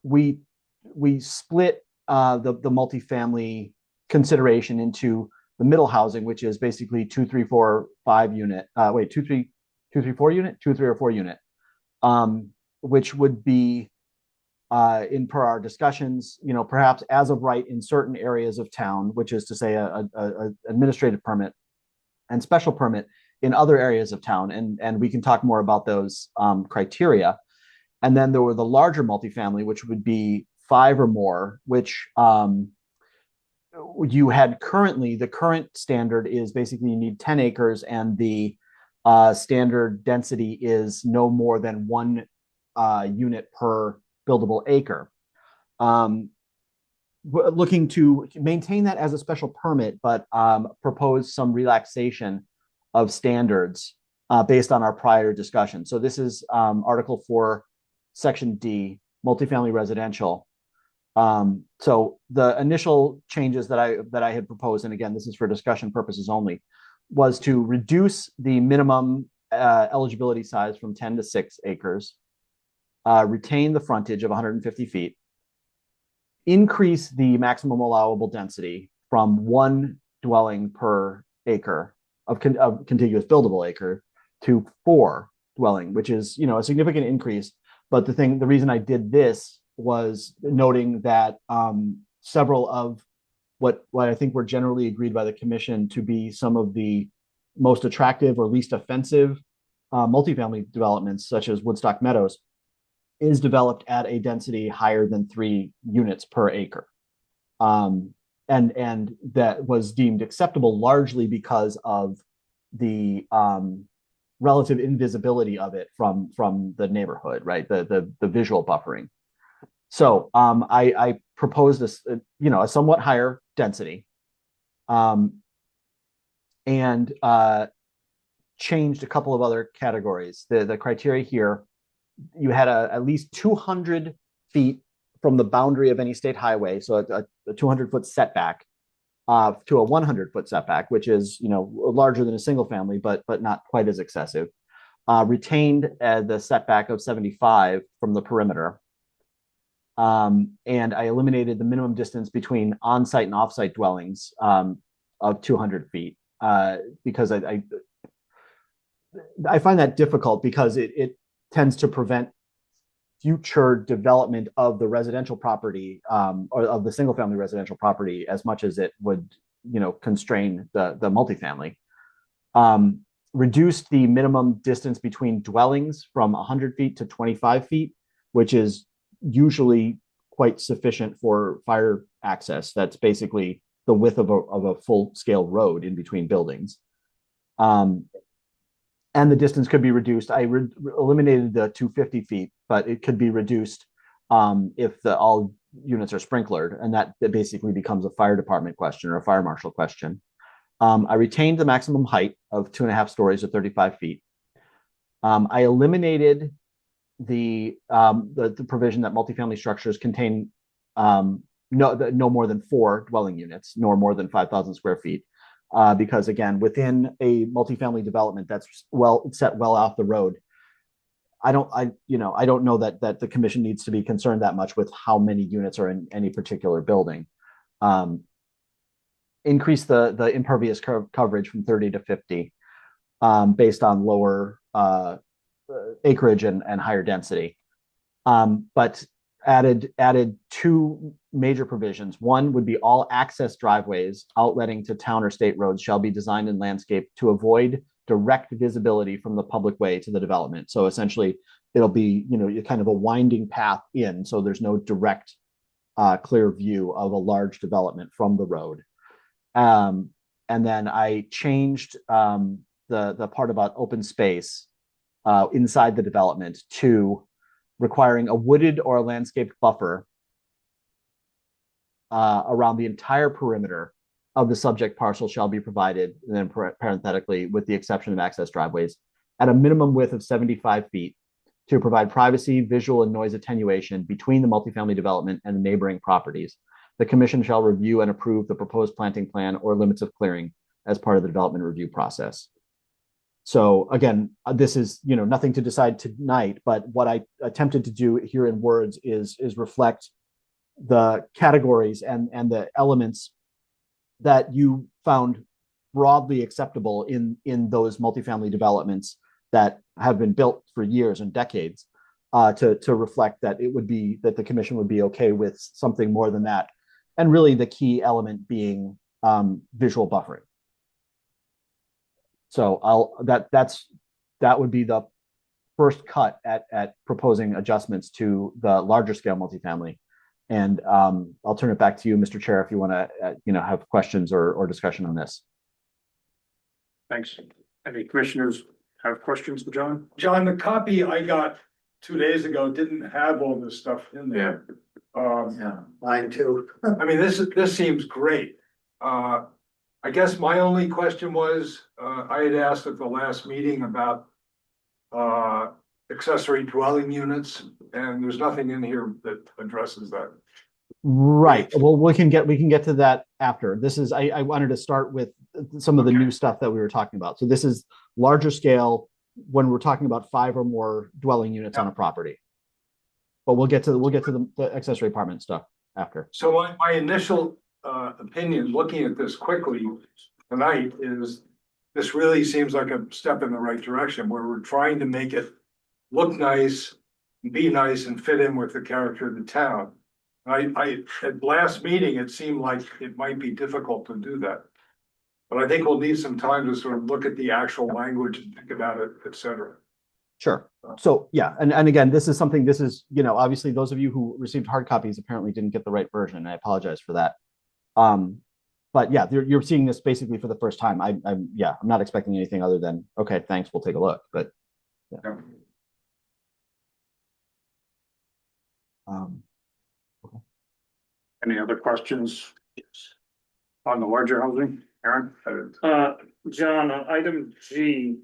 We split the multifamily consideration into the middle housing, which is basically 2, 3, 4, 5 unit. 2, 3, 4 unit, 2, 3, or 4 unit, which would be in per our discussions, you know, perhaps as of right in certain areas of town, which is to say a administrative permit and special permit in other areas of town. And we can talk more about those criteria. And then there were the larger multifamily, which would be 5 or more, which you had currently, the current standard is basically you need 10 acres and the standard density is no more than 1 unit per buildable acre. Looking to maintain that as a special permit, but propose some relaxation of standards based on our prior discussion. So this is Article 4, Section D, multifamily residential. So the initial changes that I had proposed, and again, this is for discussion purposes only, was to reduce the minimum eligibility size from 10 to 6 acres, retain the frontage of 150 feet, increase the maximum allowable density from 1 dwelling per acre of contiguous buildable acre to 4 dwelling, which is, you know, a significant increase. But the reason I did this was noting that several of what I think were generally agreed by the commission to be some of the most attractive or least offensive multifamily developments, such as Woodstock Meadows, is developed at a density higher than 3 units per acre. And that was deemed acceptable largely because of the relative invisibility of it from the neighborhood, right? The visual buffering. So I proposed this, you know, a somewhat higher density, and changed a couple of other categories. The criteria here, you had at least 200 feet from the boundary of any state highway, so a 200-foot setback to a 100-foot setback, which is, you know, larger than a single family, but not quite as excessive. Retained the setback of 75 from the perimeter. And I eliminated the minimum distance between on-site and off-site dwellings of 200 feet because I find that difficult because it tends to prevent future development of the residential property or of the single-family residential property as much as it would, you know, constrain the multifamily. Reduced the minimum distance between dwellings from 100 feet to 25 feet, which is usually quite sufficient for fire access. That's basically the width of a full-scale road in between buildings. And the distance could be reduced. I eliminated the 250 feet, but it could be reduced if all units are sprinklered, and that basically becomes a fire department question or a fire marshal question. I retained the maximum height of 2.5 stories or 35 feet. I eliminated the provision that multifamily structures contain no more than 4 dwelling units, nor more than 5,000 square feet. Because again, within a multifamily development that's set well off the road, I don't know that the commission needs to be concerned that much with how many units are in any particular building. Increase the impervious coverage from 30 to 50 based on lower acreage and higher density. But added two major provisions. One would be all access driveways outletting to town or state roads shall be designed and landscaped to avoid direct visibility from the public way to the development. So essentially, it'll be, kind of a winding path in, so there's no direct, clear view of a large development from the road. And then I changed the part about open space inside the development to requiring a wooded or a landscaped buffer around the entire perimeter of the subject parcel shall be provided, and then parenthetically, with the exception of access driveways, at a minimum width of 75 feet to provide privacy, visual, and noise attenuation between the multifamily development and the neighboring properties. The commission shall review and approve the proposed planting plan or limits of clearing as part of the development review process. So again, this is, nothing to decide tonight, but what I attempted to do here in words is reflect the categories and the elements that you found broadly acceptable in those multifamily developments that have been built for years and decades, to reflect that that the commission would be okay with something more than that. And really the key element being visual buffering. So that would be the first cut at proposing adjustments to the larger scale multifamily. And I'll turn it back to you, Mr. Chair, if you want to have questions or discussion on this. Thanks. Any commissioners have questions for John? John, the copy I got 2 days ago didn't have all this stuff in there. Yeah, mine too. I mean, this seems great. I guess my only question was, I had asked at the last meeting about accessory dwelling units, and there's nothing in here that addresses that. Right. Well, we can get to that after. This is I wanted to start with some of the new stuff that we were talking about. So this is larger scale when we're talking about 5 or more dwelling units on a property. But we'll get to the accessory apartment stuff after. So my initial opinion, looking at this quickly tonight, is this really seems like a step in the right direction, where we're trying to make it look nice, be nice, and fit in with the character of the town. At last meeting, it seemed like it might be difficult to do that. But I think we'll need some time to sort of look at the actual language and think about it, et cetera. Sure. So yeah, and again, this is obviously those of you who received hard copies apparently didn't get the right version, and I apologize for that. But yeah, you're seeing this basically for the first time. I'm not expecting anything other than, okay, thanks, we'll take a look. But yeah. Any other questions on the larger housing? Aaron? John, on item G,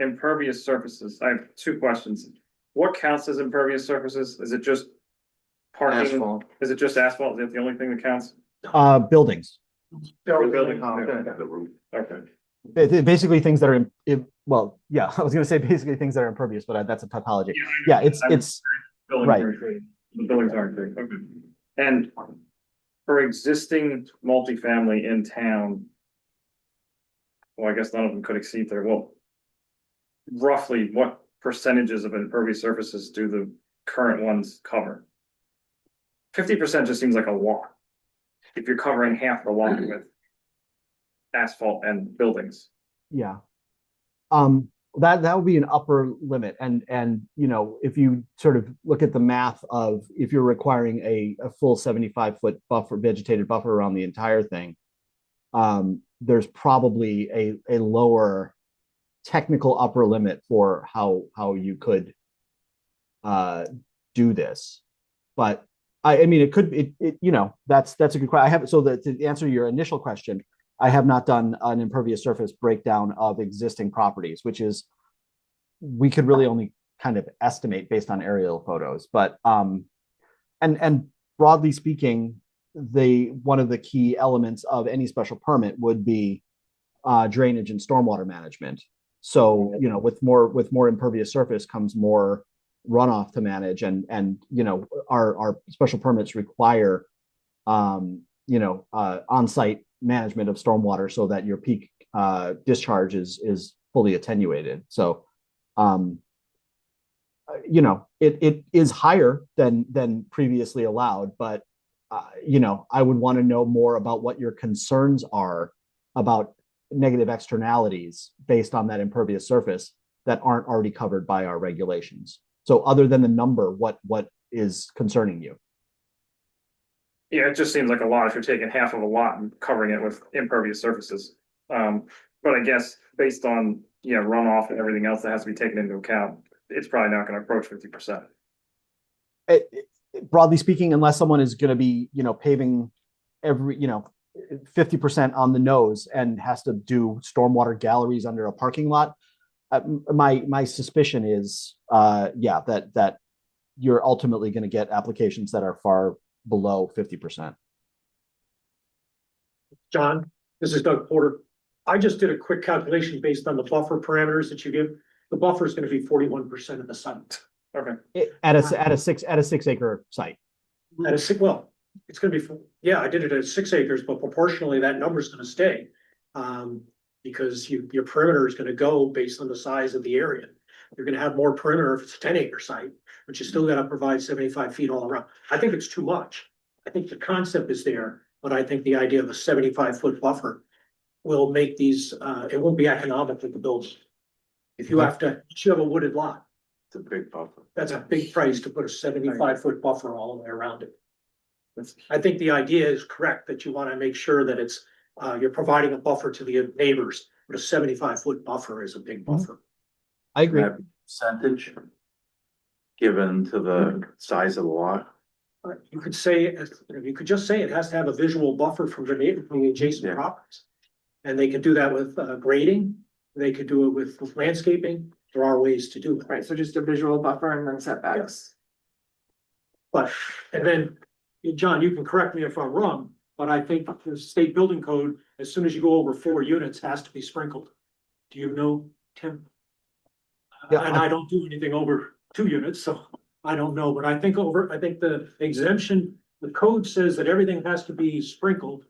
impervious surfaces, I have 2 questions. What counts as impervious surfaces? Is it just parking? Asphalt. Is it just asphalt? Is that the only thing that counts? Buildings. Building. Okay. Basically things that are well, yeah, I was going to say basically things that are impervious, but that's a tautology. Yeah, it's right. The buildings aren't great. Okay. And for existing multifamily in town, well, I guess none of them could exceed there. Well, roughly what percentages of impervious surfaces do the current ones cover? 50% just seems like a lot. If you're covering half the lot with asphalt and buildings. Yeah. That would be an upper limit. And if you sort of look at the math of if you're requiring a full 75-foot buffer, vegetated buffer around the entire thing, there's probably a lower technical upper limit for how you could do this. But I mean, it could, that's a good question. To answer your initial question, I have not done an impervious surface breakdown of existing properties, which is, we could really only kind of estimate based on aerial photos. But, and broadly speaking, one of the key elements of any special permit would be drainage and stormwater management. So, with more impervious surface comes more runoff to manage, and our special permits require on-site management of stormwater so that your peak discharge is fully attenuated. So You know, it is higher than previously allowed, but you know, I would want to know more about what your concerns are about negative externalities based on that impervious surface that aren't already covered by our regulations. So other than the number, what is concerning you? Yeah, it just seems like a lot if you're taking half of a lot and covering it with impervious surfaces. But I guess based on, you know, runoff and everything else that has to be taken into account, it's probably not gonna approach 50%. Broadly speaking, unless someone is going to be, you know, paving every, you know, 50% on the nose and has to do stormwater galleries under a parking lot, my suspicion is, yeah, that you're ultimately going to get applications that are far below 50%. John, this is Doug Porter. I just did a quick calculation based on the buffer parameters that you give. The buffer is going to be 41% of the site. Okay. At a 6 acre site. At a six, well, it's gonna be, yeah, I did it at 6 acres, but proportionally that number's gonna stay. Because your perimeter is gonna go based on the size of the area. You're gonna have more perimeter if it's a 10 acre site, but you still gotta provide 75 feet all around. I think it's too much. I think the concept is there, but I think the idea of a 75-foot buffer will make these, it won't be economical to build. If you have a wooded lot. It's a big buffer. That's a big price to put a 75-foot buffer all the way around it. I think the idea is correct, that you want to make sure that it's, you're providing a buffer to the neighbors, but a 75-foot buffer is a big buffer. I agree. Percentage given to the size of the lot. You could say, you could just say it has to have a visual buffer from the neighbor, from the adjacent properties. And they can do that with grading, they could do it with landscaping. There are ways to do it. Right, so just a visual buffer and then setbacks. But, and then, John, you can correct me if I'm wrong, but I think the state building code, as soon as you go over 4 units, has to be sprinkled. Do you know, Tim? Yeah, And I don't do anything over 2 units, so I don't know, but I think the exemption, the code says that everything has to be sprinkled,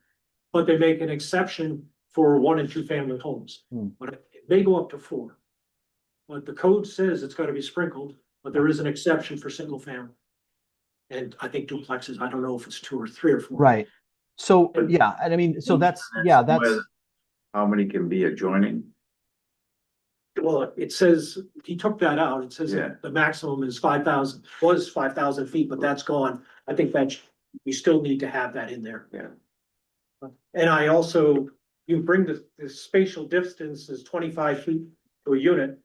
but they make an exception for 1 and 2 family homes. But it may go up to 4. But the code says it's gotta be sprinkled, but there is an exception for single family. And I think duplexes, I don't know if it's 2 or 3 or 4. Right. So, yeah, and I mean, so that's. How many can be adjoining? Well, it says, he took that out. It says Yeah. that the maximum is 5,000, was 5,000 feet, but that's gone. I think that we still need to have that in there. Yeah. And I also, you bring the spatial distance is 25 feet to a unit.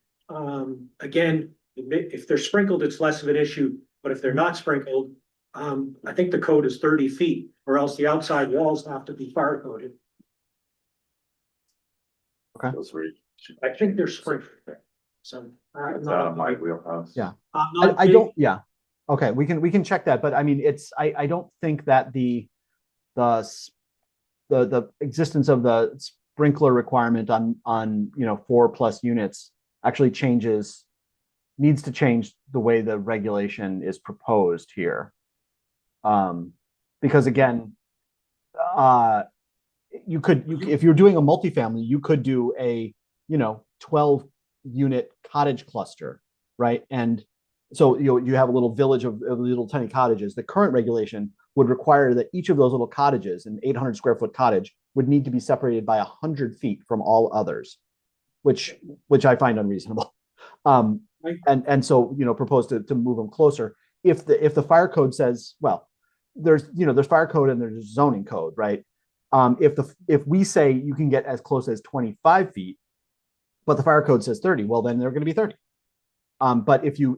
Again, if they're sprinkled, it's less of an issue, but if they're not sprinkled, I think the code is 30 feet, or else the outside walls have to be fire coded. Okay. I think they're sprinkled. So. It's out of my wheelhouse. Yeah. I don't, yeah. Okay, we can check that, but I mean, I don't think that the existence of the sprinkler requirement on, you know, 4+ units actually needs to change the way the regulation is proposed here. Because again, if you're doing a multifamily, you could do a, you know, 12-unit cottage cluster, right? And so you have a little village of little tiny cottages. The current regulation would require that each of those little cottages, an 800 square foot cottage, would need to be separated by 100 feet from all others, which I find unreasonable. And so, you know, propose to move them closer. If the fire code says, well, there's fire code and there's zoning code, right? If we say you can get as close as 25 feet, but the fire code says 30, well, then they're going to be 30. But if you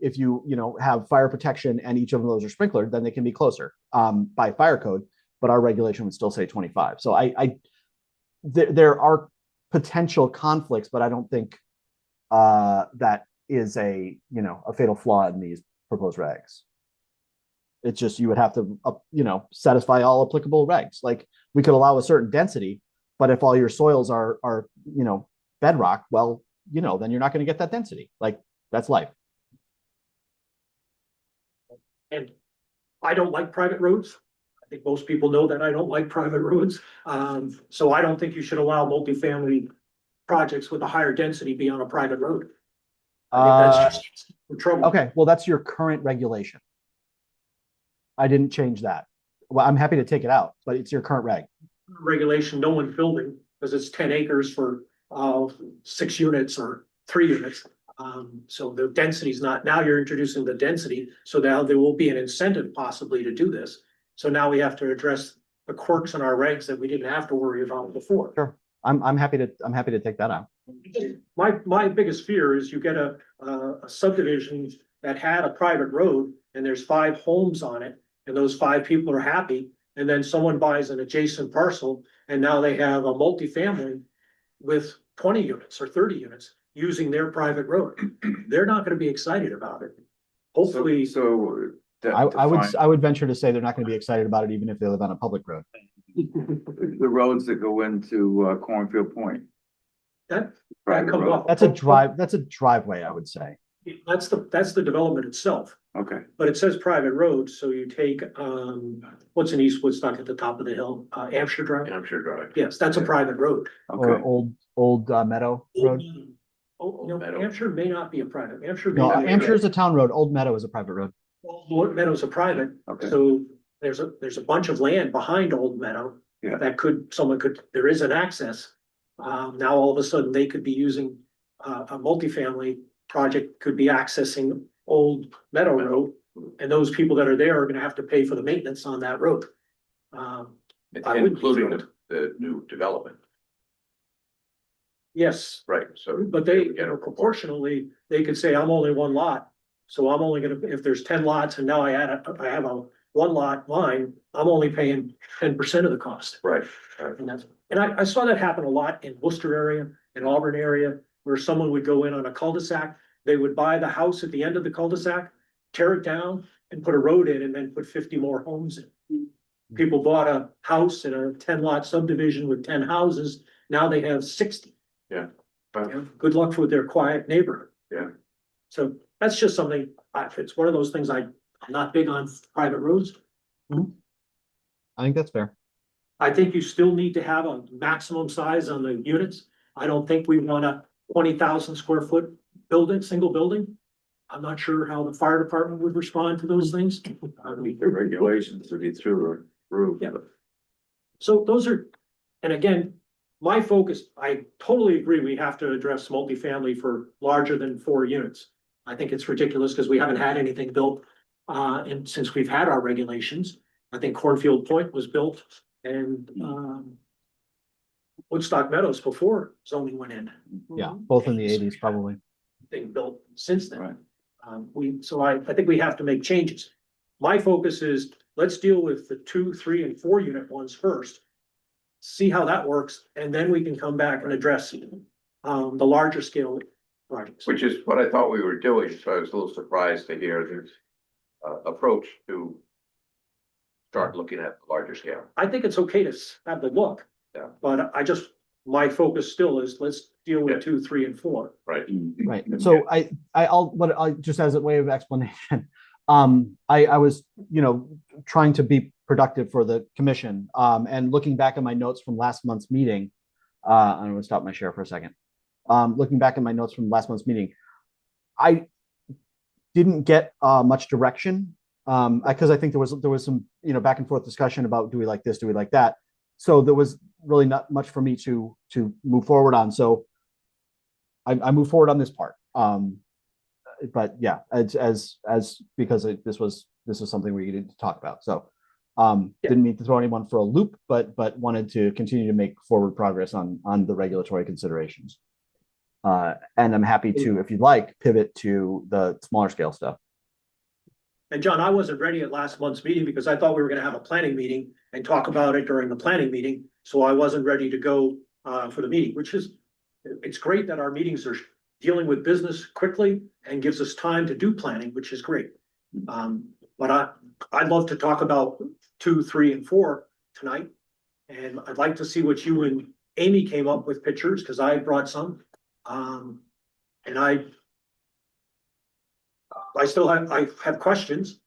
have fire protection and each of those are sprinklered, then they can be closer by fire code, but our regulation would still say 25. So there are potential conflicts, but I don't think that is a fatal flaw in these proposed regs. It's just you would have to satisfy all applicable regs. Like we could allow a certain density, but if all your soils are bedrock, well, then you're not going to get that density. Like that's life. And I don't like private roads. I think most people know that I don't like private roads. So I don't think you should allow multifamily projects with a higher density be on a private road. I think that's just for trouble. Okay, well, that's your current regulation. I didn't change that. Well, I'm happy to take it out, but it's your current reg. Regulation, no one's building, because it's 10 acres for 6 units or 3 units. So the density is not, now you're introducing the density, so now there will be an incentive possibly to do this. So now we have to address the quirks in our regs that we didn't have to worry about before. Sure. I'm happy to take that out. My biggest fear is you get a subdivision that had a private road and there's 5 homes on it, and those 5 people are happy, and then someone buys an adjacent parcel and now they have a multifamily with 20 units or 30 units using their private road. They're not gonna be excited about it. Hopefully, I would venture to say they're not going to be excited about it even if they live on a public road. The roads that go into Cornfield Point. that Private comes road. up. That's a driveway, I would say. That's the development itself, Okay, but it says private road, so you take, what's in East Woodstock at the top of the hill, Hampshire Drive? Hampshire Drive. Yes, that's a private road. Or okay. old Meadow Road. Oh, no, Meadow. Hampshire may not be a private, Hampshire. may No, not be a Hampshire is a town road. Old Meadow is a private road. Old Meadow's a private, Okay. so there's a bunch of land behind Old Meadow. Yeah. That there is an access. Now all of a sudden they could be using, a multifamily project could be accessing Old Meadow Road. And those people that are there are gonna have to pay for the maintenance on that road. I would be Including thrilled. the new development, Yes, right, so. but they, you know, proportionally, they could say, I'm only 1 lot. So I'm only gonna, if there's 10 lots and now I have a 1 lot line, I'm only paying 10% of the cost. Right, And I saw that happen a lot in Worcester area, in Auburn area, where someone would go in on a cul-de-sac. They would buy the house at the end of the cul-de-sac, tear it down and put a road in and then put 50 more homes in. People bought a house in a 10-lot subdivision with 10 houses. Now they have 60. Yeah. You know, good luck with their quiet neighborhood. Yeah. So that's just something, it's one of those things I'm not big on private roads. I think that's fair. I think you still need to have a maximum size on the units. I don't think we want a 20,000 square foot building, single building. I'm not sure how the fire department would respond to those things. Meet the regulations to be through the roof. Yeah. So those are, and again, my focus, I totally agree, we have to address multifamily for larger than 4 units. I think it's ridiculous because we haven't had anything built, and since we've had our regulations. I think Cornfield Point was built and, Woodstock Meadows before zoning went in. Yeah, both in the 80s probably. Thing built since then. Right. I think we have to make changes. My focus is, let's deal with the 2, 3, and 4 unit ones first. See how that works, and then we can come back and address the larger scale projects. which is what I thought we were doing, so I was a little surprised to hear this approach to start looking at the larger scale. I think it's okay to have the look. Yeah. But my focus still is, let's deal Yeah. with 2, 3, and 4. Right. Right. So I'll just as a way of explanation, I was, trying to be productive for the commission, and looking back at my notes from last month's meeting, I'm going to stop my share for a second. Looking back at my notes from last month's meeting, I didn't get much direction, because I think there was some, back and forth discussion about, do we like this, do we like that? So there was really not much for me to move forward on. So I moved forward on this part. But yeah, as because this was something we needed to talk about. So didn't mean to throw anyone for a loop, but wanted to continue to make forward progress on the regulatory considerations. And I'm happy to, if you'd like, pivot to the smaller scale stuff. And John, I wasn't ready at last month's meeting because I thought we were gonna have a planning meeting and talk about it during the planning meeting. So I wasn't ready to go for the meeting, it's great that our meetings are dealing with business quickly and gives us time to do planning, which is great. But I'd love to talk about 2, 3, and 4 tonight. And I'd like to see what you and Amy came up with pictures, because I brought some. And I have questions.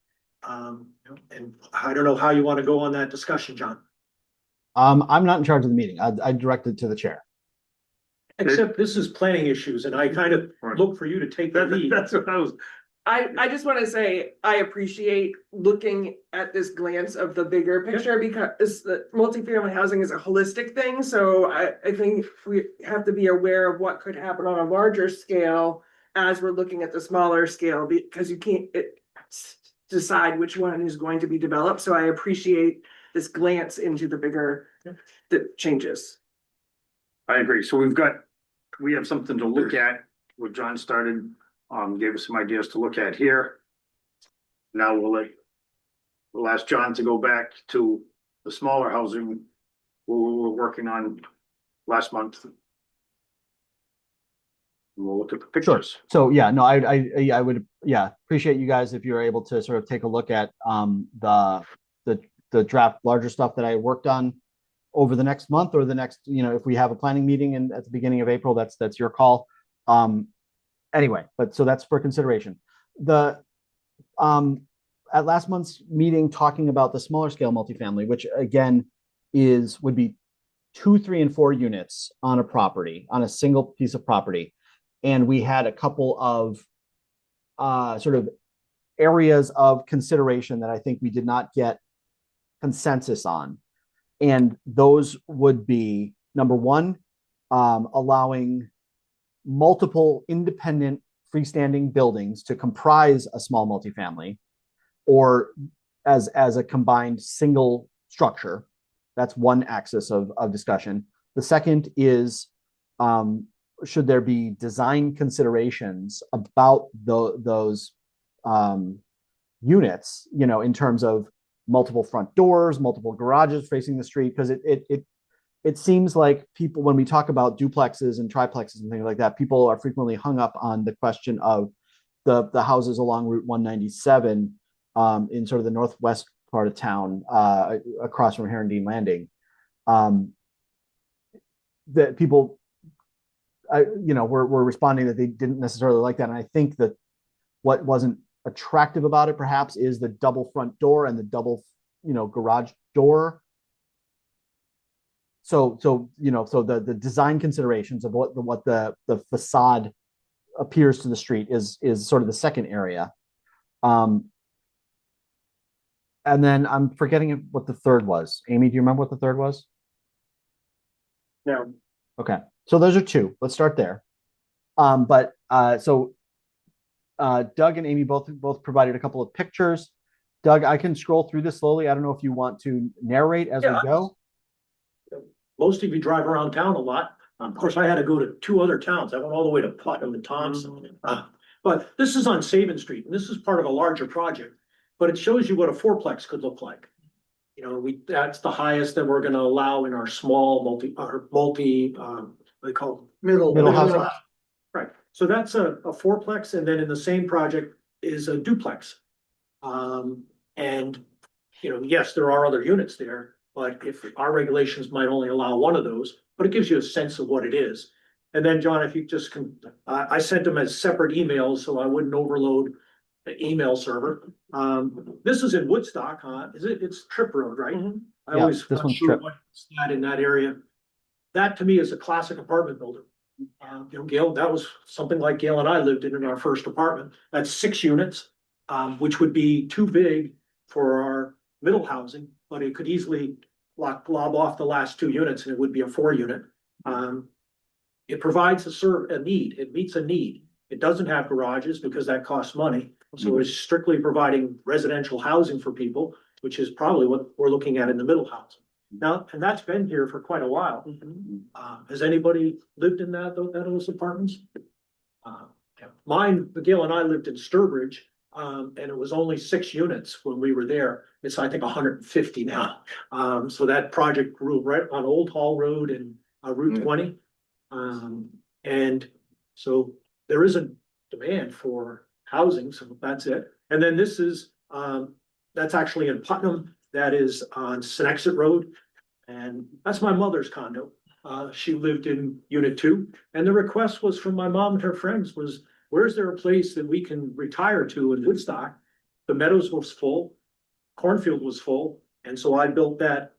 And I don't know how you want to go on that discussion, John. I'm not in charge of the meeting. I directed to the chair. Except this is planning issues and I kind of look for you to take the lead. That's what I was, I just wanna say, I appreciate looking at this glance of the bigger picture because the multifamily housing is a holistic thing, so I think we have to be aware of what could happen on a larger scale as we're looking at the smaller scale, because you can't decide which one is going to be developed, so I appreciate this glance into the bigger, the changes. I agree. So we have something to look at, what John started, gave us some ideas to look at here. Now we'll ask John to go back to the smaller housing we were working on last month. And we'll look at the Sure. pictures. So yeah, no, I would, yeah, appreciate you guys if you're able to sort of take a look at the draft larger stuff that I worked on over the next month or the next, if we have a planning meeting and at the beginning of April, that's your call. Anyway, but so that's for consideration. At last month's meeting, talking about the smaller scale multifamily, which again would be 2, 3, and 4 units on a property, on a single piece of property. And we had a couple of sort of areas of consideration that I think we did not get consensus on. And those would be, number one, allowing multiple independent freestanding buildings to comprise a small multifamily or as a combined single structure. That's one axis of discussion. The second is, should there be design considerations about those units, in terms of multiple front doors, multiple garages facing the street? Because it seems like people, when we talk about duplexes and triplexes and things like that, people are frequently hung up on the question of the houses along Route 197 in sort of the northwest part of town, across from Herondine Landing. That people, were responding that they didn't necessarily like that. And I think that what wasn't attractive about it perhaps is the double front door and the double, garage door. So the design considerations of what the facade appears to the street is sort of the second area. And then I'm forgetting what the third was. Amy, do you remember what the third was? No. Okay. So those are 2. Let's start there. Doug and Amy both provided a couple of pictures. Doug, I can scroll through this slowly. I don't know if you want to narrate as we go. Most of you drive around town a lot. Of course, I had to go to 2 other towns. I went all the way to Putnam and Thompson. But this is on Saban Street, and this is part of a larger project. But it shows you what a fourplex could look like. That's the highest that we're going to allow in our small multi, what they call them? Middle housing. Right. So that's a fourplex, and then in the same project is a duplex. And yes, there are other units there, but if our regulations might only allow one of those, but it gives you a sense of what it is. And then, John, if you just can, I sent them as separate emails so I wouldn't overload the email server. This is in Woodstock, huh? It's Trip Road, right? I Yeah, always this not one's sure Trip. what's that in that area. That to me is a classic apartment building. Gail, that was something like Gail and I lived in our first apartment. That's 6 units, which would be too big for our middle housing, but it could easily lob off the last 2 units and it would be a 4 unit. It provides a need. It meets a need. It doesn't have garages because that costs money. So it's strictly providing residential housing for people, which is probably what we're looking at in the middle housing. Now, and that's been here for quite a while. Has anybody lived in those apartments? Mine, Gail and I lived in Sturbridge, and it was only 6 units when we were there. It's, I think, 150 now. So that project grew right on Old Hall Road and Route 20. And so there is a demand for housing, so that's it. And then this is, that's actually in Putnam. That is on Senexit Road. And that's my mother's condo. She lived in unit 2. And the request was from my mom and her friends was, where's there a place that we can retire to in Woodstock? The Meadows was full, Cornfield was full. And so I built that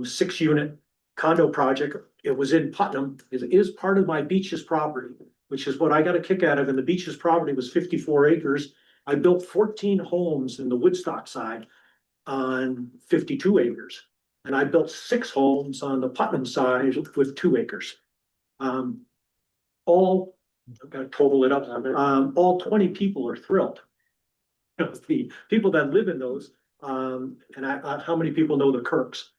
6 unit condo project. It was in Putnam. It is part of my Beaches property, which is what I got a kick out of. And the Beaches property was 54 acres. I built 14 homes in the Woodstock side on 52 acres. And I built 6 homes on the Putnam side with 2 acres. All, I'm gonna total it up, all 20 people are thrilled. The people that live in those, and how many people know the Kirks?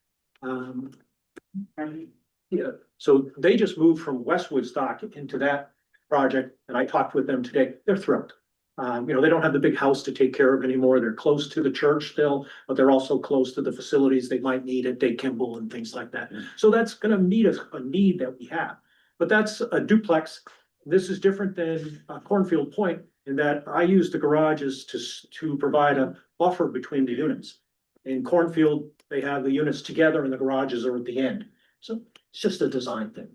Yeah, so they just moved from West Woodstock into that project, and I talked with them today. They're thrilled. They don't have the big house to take care of anymore. They're close to the church still, but they're also close to the facilities they might need at Day Kimball and things like that. So that's gonna meet a need that we have. But that's a duplex. This is different than Cornfield Point in that I use the garages to provide a buffer between the units. In Cornfield, they have the units together and the garages are at the end. So it's just a design thing.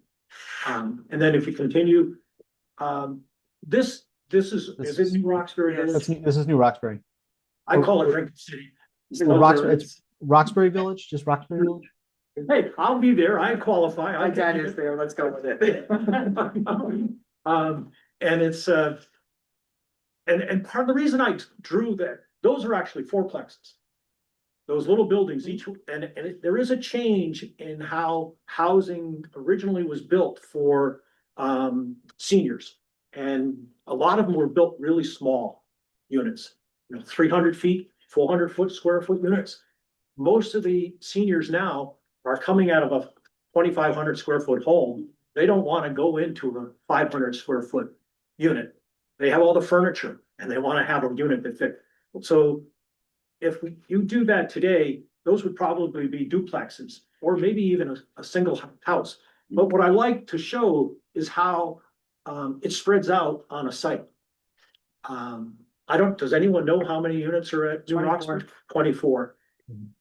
And then if you continue, this is it New Roxbury? This is New Roxbury. I call it Ring City. It's Roxbury Village, just Roxbury Village. Hey, I'll be there. I qualify. My dad is there, let's go with it. And it's, and part of the reason I drew that, those are actually fourplexes. Those little buildings, each, there is a change in how housing originally was built for, seniors. And a lot of them were built really small units, 300 feet, 400 square foot units. Most of the seniors now are coming out of a 2,500 square foot home. They don't want to go into a 500 square foot unit. They have all the furniture and they want to have a unit that fit. So if you do that today, those would probably be duplexes or maybe even a single house. But what I like to show is how it spreads out on a site. Does anyone know how many units are at New Roxbury? 24.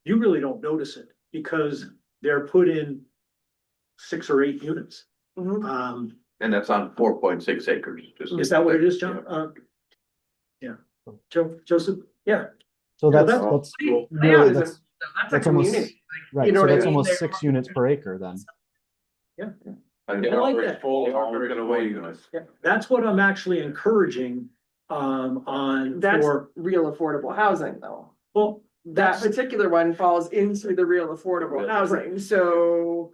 You really don't notice it because they're put in 6 or 8 units. And that's on 4.6 acres. Is that what it is, John? Yeah. Joseph, yeah. So Yeah, that's cool. really, That's a that's almost, community. right, You know so what I that's mean? almost 6 units per acre then. Yeah. I like that. Yeah, that's what I'm actually encouraging, That's for, real affordable housing though. well, That that's, particular one falls into the real affordable housing, so,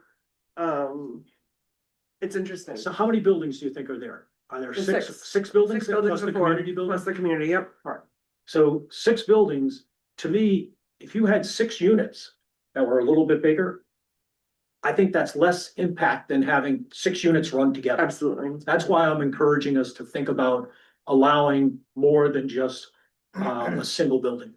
it's interesting. so how many buildings do you think are there? Are there There's 6 buildings 6 buildings plus the before, community building? plus the community, yep. So 6 buildings, to me, if you had 6 units that were a little bit bigger, I think that's less impact than having 6 units run together. Absolutely. That's why I'm encouraging us to think about allowing more than just a single building.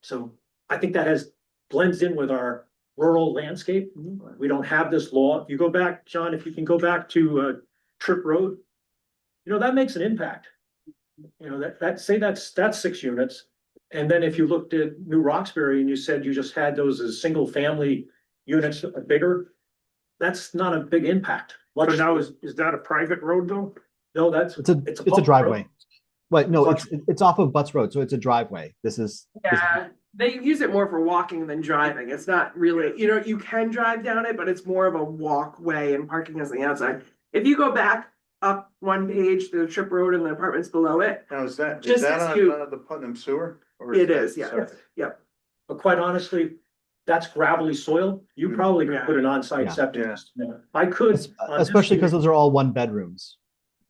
So I think that blends in with our rural landscape. We don't have this law. If you go back, John, if you can go back to Trip Road, that makes an impact. That's 6 units. And then if you looked at New Roxbury and you said you just had those as single family units that are bigger, that's not a big impact. But now is that a private road though? No, It's a public driveway. road. Wait, no, it's off of Butts Road, so it's a driveway. This is. Yeah, they use it more for walking than driving. It's not really, you can drive down it, but it's more of a walkway and parking is on the outside. If you go back up one page to the Trip Road and the apartments below it. Now, is that Just as on you- the Putnam sewer? Or It that is, yeah, separate? yep. But quite honestly, that's gravelly soil. You probably could put an on-site Yeah. septic Yeah. system in. I could. on this Especially because here- those are all 1 bedrooms.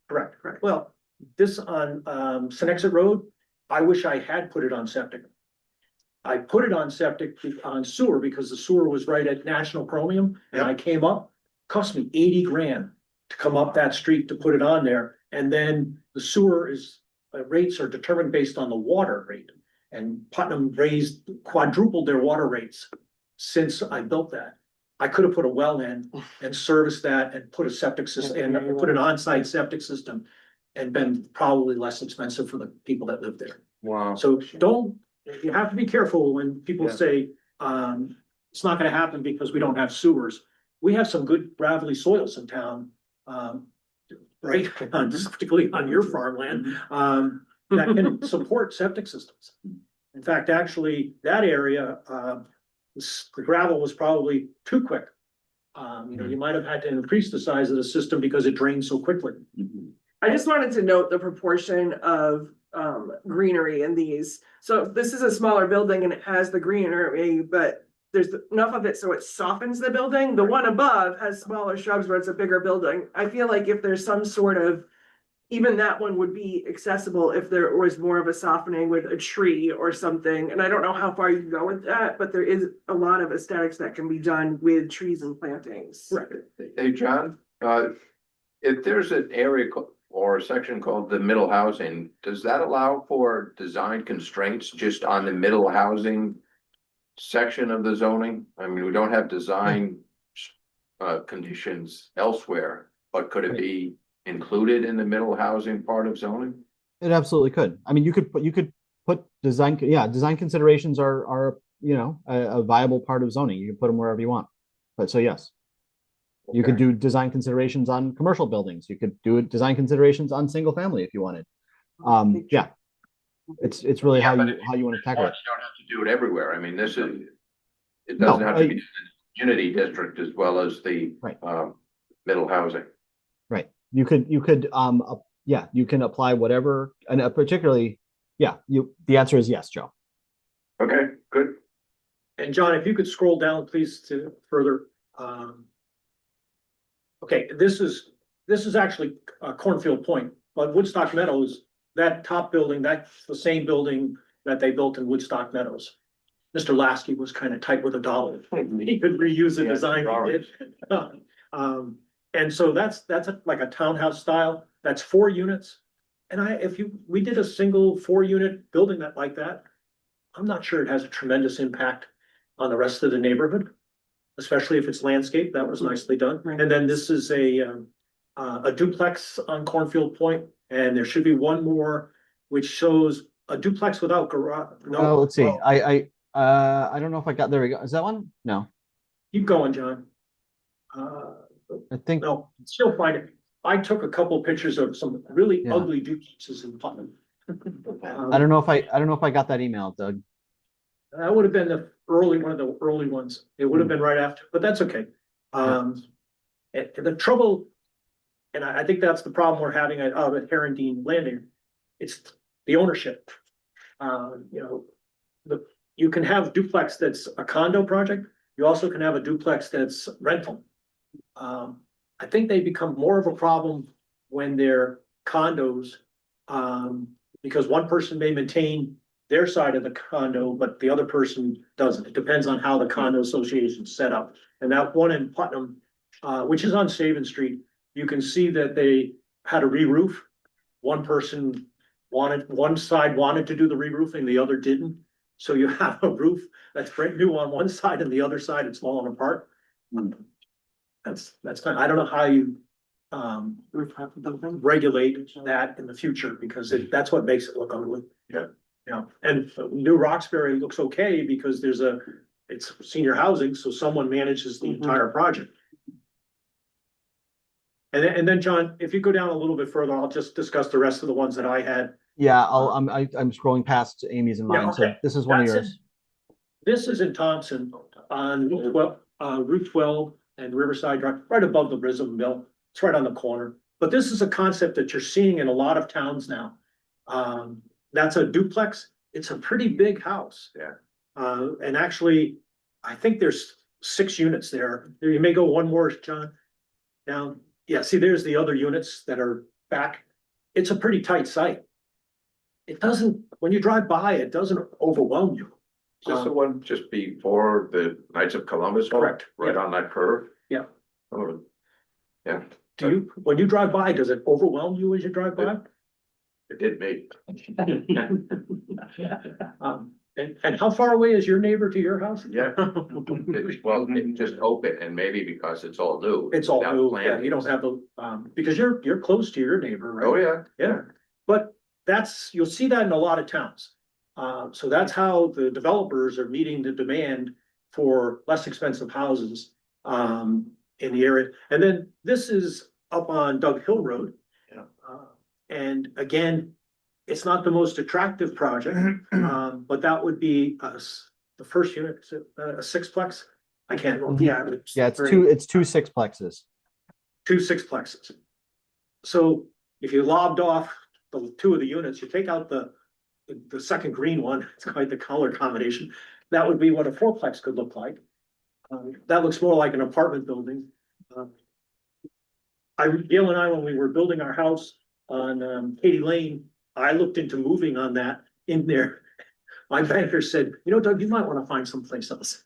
Correct. Well, this on Senexit Road, I wish I had put it on septic. I put it on septic on sewer because the sewer was right at National Chromium and I came up, cost me 80 grand to come up that street to put it on there. And then the sewer rates are determined based on the water rate. And Putnam quadrupled their water rates since I built that. I could have put a well in and serviced that and put a septic system and put an on-site septic system and been probably less expensive for the people that live there. Wow. So you have to be careful when people say, it's not gonna happen because we don't have sewers. We have some good gravelly soils in town, right, particularly on your farmland, that can support septic systems. In fact, actually, that area, the gravel was probably too quick. You might have had to increase the size of the system because it drains so quickly. I just wanted to note the proportion of greenery in these. So if this is a smaller building and it has the greenery, but there's enough of it so it softens the building. The one above has smaller shrubs where it's a bigger building. I feel like if there's some sort of, even that one would be accessible if there was more of a softening with a tree or something. And I don't know how far you can go with that, but there is a lot of aesthetics that can be done with trees and plantings. Right. Hey, John, if there's an area or a section called the middle housing, does that allow for design constraints just on the middle housing section of the zoning? I mean, we don't have design conditions elsewhere, but could it be included in the middle housing part of zoning? It absolutely could. I mean, you could put design, design considerations are a viable part of zoning. You can put them wherever you want. But so yes. You could do design considerations on commercial buildings. You could do design considerations on single family if you wanted. Yeah. It's really how you want to tackle it. You don't have to do it everywhere. I mean, it doesn't have to be in the community district as well as the middle housing. Right. You can apply whatever, and particularly, the answer is yes, Joe. Okay, good. And John, if you could scroll down, please, to further. Okay, this is actually Cornfield Point, but Woodstock Meadows, that top building, that's the same building that they built in Woodstock Meadows. Mr. Lasky was kind of tight with a dollar. He could reuse the design he did. And so that's like a townhouse style. That's 4 units. And we did a single 4-unit building like that, I'm not sure it has a tremendous impact on the rest of the neighborhood, especially if it's landscape. That was nicely done. And then this is a duplex on Cornfield Point, and there should be one more which shows a duplex without garage. No, let's see. I don't know if I got, there we go. Is that one? No. Keep going, John. I think no, still find it. I took a couple pictures of some really ugly duplexes in Putnam. I don't know if I got that email, Doug. That would have been one of the early ones. It would have been right after, but that's okay. And the trouble, and I think that's the problem we're having at Herondine Landing. It's the ownership. You can have duplex that's a condo project. You also can have a duplex that's rental. I think they become more of a problem when they're condos, because one person may maintain their side of the condo, but the other person doesn't. It depends on how the condo association's set up. And that one in Putnam, which is on Saban Street, you can see that they had a re-roof. One side wanted to do the re-roofing, the other didn't. So you have a roof that's brand new on one side and the other side it's falling apart. That's kind of, I don't know how you regulate that in the future, because that's what makes it look ugly. Yeah, and New Roxbury looks okay because it's senior housing, so someone manages the entire project. And then John, if you go down a little bit further, I'll just discuss the rest of the ones that I had. Yeah, I'm scrolling past Amy's and mine. So this is one of yours. This is in Thompson on Route 12 and Riverside Drive, right above the Rhythm Mill. It's right on the corner. But this is a concept that you're seeing in a lot of towns now. That's a duplex. It's a pretty big house. And actually, I think there's 6 units there. You may go one more, John, down. Yeah, see, there's the other units that are back. It's a pretty tight site. It doesn't, when you drive by, it doesn't overwhelm you. Is this the one just before the Knights of Columbus? Correct. Right on that curve? Yeah. Oh, yeah. When you drive by, does it overwhelm you as you drive by? It did me. And how far away is your neighbor to your house? Yeah. Well, it just open, and maybe because it's all new. It's all new. Yeah, you don't have the, because you're close to your neighbor, right? Oh, yeah. Yeah, but you'll see that in a lot of towns. So that's how the developers are meeting the demand for less expensive houses in the area. And then this is up on Doug Hill Road. And again, it's not the most attractive project, but that would be the first unit, a 6-plex. I can't, Mhm. yeah. Yeah, it's very- two sixplexes. Two sixplexes. So if you lobbed off the two of the units, you take out the second green one, it's quite the color combination. That would be what a fourplex could look like. That looks more like an apartment building. Gail and I, when we were building our house on Katy Lane, I looked into moving on that in there. My banker said, Doug, you might want to find someplace else.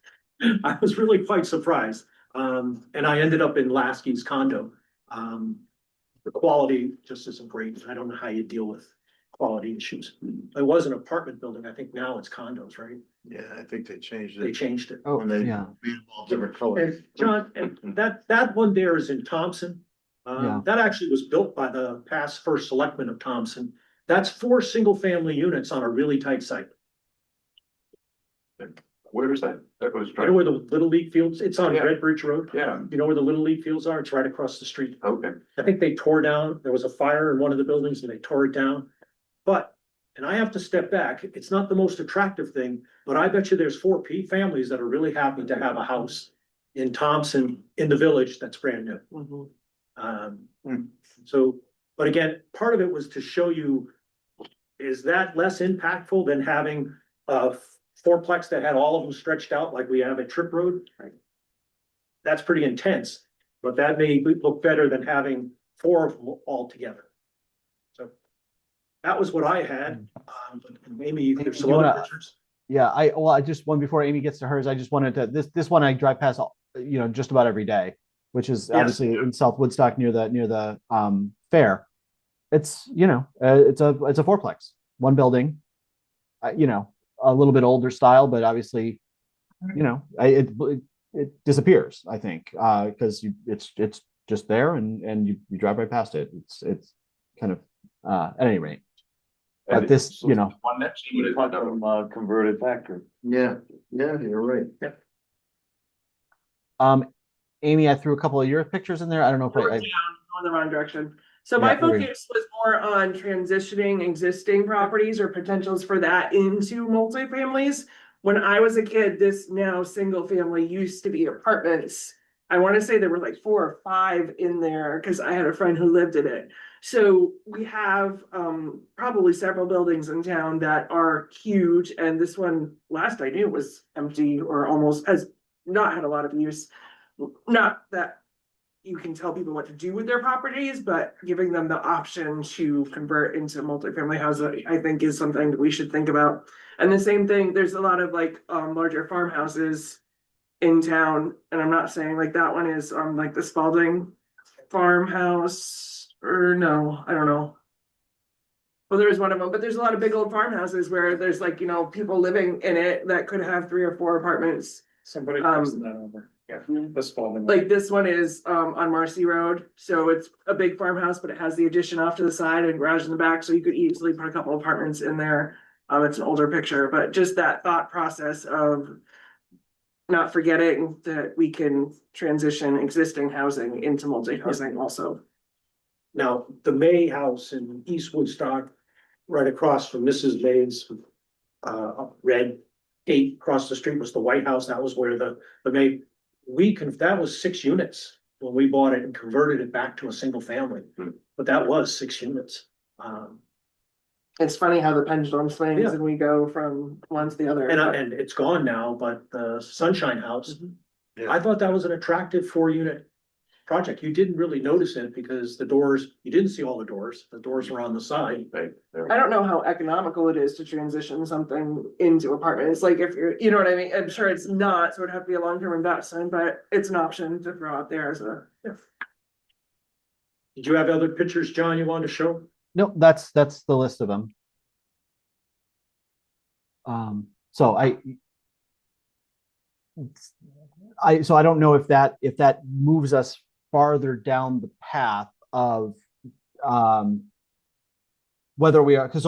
I was really quite surprised. And I ended up in Lasky's condo. The quality just isn't great. I don't know how you deal with quality issues. It was an apartment building. I think now it's condos, right? Yeah, I think they changed They it. changed it. Oh, When they yeah. made them all different colors. And John, and that one there is in Thompson. Yeah. That actually was built by the past first selectman of Thompson. That's 4 single-family units on a really tight site. Where is that? That was. You know where the Little League fields, it's on Yeah. Red Bridge Road. Yeah, You know where the Little League fields are? It's right across the street. okay. I think they tore down, there was a fire in one of the buildings and they tore it down. But, and I have to step back, it's not the most attractive thing, but I bet you there's 4 families that are really happy to have a house in Thompson, in the village, that's brand new. Mhm. So, but again, part of it was to show you, is that less impactful than having a fourplex that had all of them stretched out like we have at Trip Road? That's pretty intense, but that may look better than having 4 of them all together. So that was what I had. But maybe there's some You other wanna- pictures. Yeah, I just one before Amy gets to hers, I just wanted to this one I drive past just about every day, which is Yes. obviously in South Woodstock near the fair. It's it's a fourplex, one building, a little bit older style, but obviously, it disappears, I think, because it's just there and you drive right past it. It's kind of at any rate. But this, One next to it. Converted factory. Yeah, you're right. Amy, I threw a couple of your pictures in there. I don't know if Going I the wrong direction. So my Yeah, okay. focus was more on transitioning existing properties or potentials for that into multifamilies. When I was a kid, this now single family used to be apartments. I want to say there were like 4 or 5 in there because I had a friend who lived in it. So we have probably several buildings in town that are huge, and this one, last I knew, was empty or almost has not had a lot of use. Not that you can tell people what to do with their properties, but giving them the option to convert into multifamily housing, I think, is something that we should think about. And the same thing, there's a lot of larger farmhouses in town, and I'm not saying like that one is like the Spalding farmhouse, or no, I don't know. Well, there is one of them, but there's a lot of big old farmhouses where there's people living in it that could have 3 or 4 apartments. Somebody posted that over. Yeah, this fall. Like this one is on Marcy Road, so it's a big farmhouse, but it has the addition off to the side and garage in the back, so you could easily put a couple apartments in there. It's an older picture, but just that thought process of not forgetting that we can transition existing housing into multi-housing also. Now, the May House in East Woodstock, right across from Mrs. May's, red gate across the street was the White House. That was where the May, that was 6 units when we bought it and converted it back to a single family. But that was 6 units. It's funny how the pendulum swings Yeah. and we go from one to the other. And it's gone now, but the Sunshine House, Yeah. I thought that was an attractive 4-unit project. You didn't really notice it because you didn't see all the doors. The doors were on the side. I don't know how economical it is to transition something into apartment. It's like if you know what I mean? I'm sure it's not, so it'd have to be a long-term investment, but it's an option to throw out there as a. Did you have other pictures, John, you wanted to show? No, that's the list of them. So I don't know if that moves us farther down the path of whether we are, because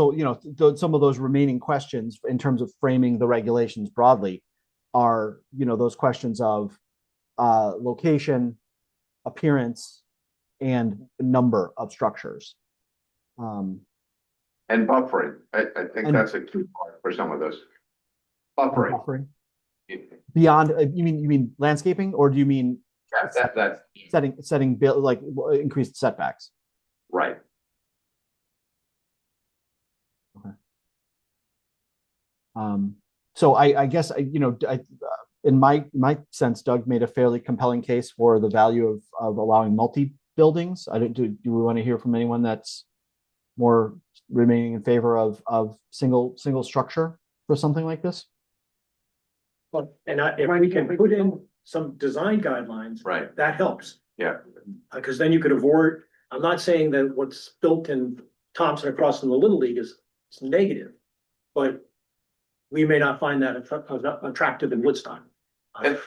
some of those remaining questions in terms of framing the regulations broadly are those questions of location, appearance, and number of structures. And buffering, I think that's a key part for some of this. Buffering. Beyond, you mean landscaping, or do you mean That, setting bill, like increased setbacks? right. So I guess, in my sense, Doug made a fairly compelling case for the value of allowing multi-buildings. Do we want to hear from anyone that's more remaining in favor of single structure for something like this? Well, and if we can put in some design guidelines, Right. that helps. Yeah. Because then you could avoid, I'm not saying that what's built in Thompson across from the Little League is negative, but we may not find that attractive in Woodstock.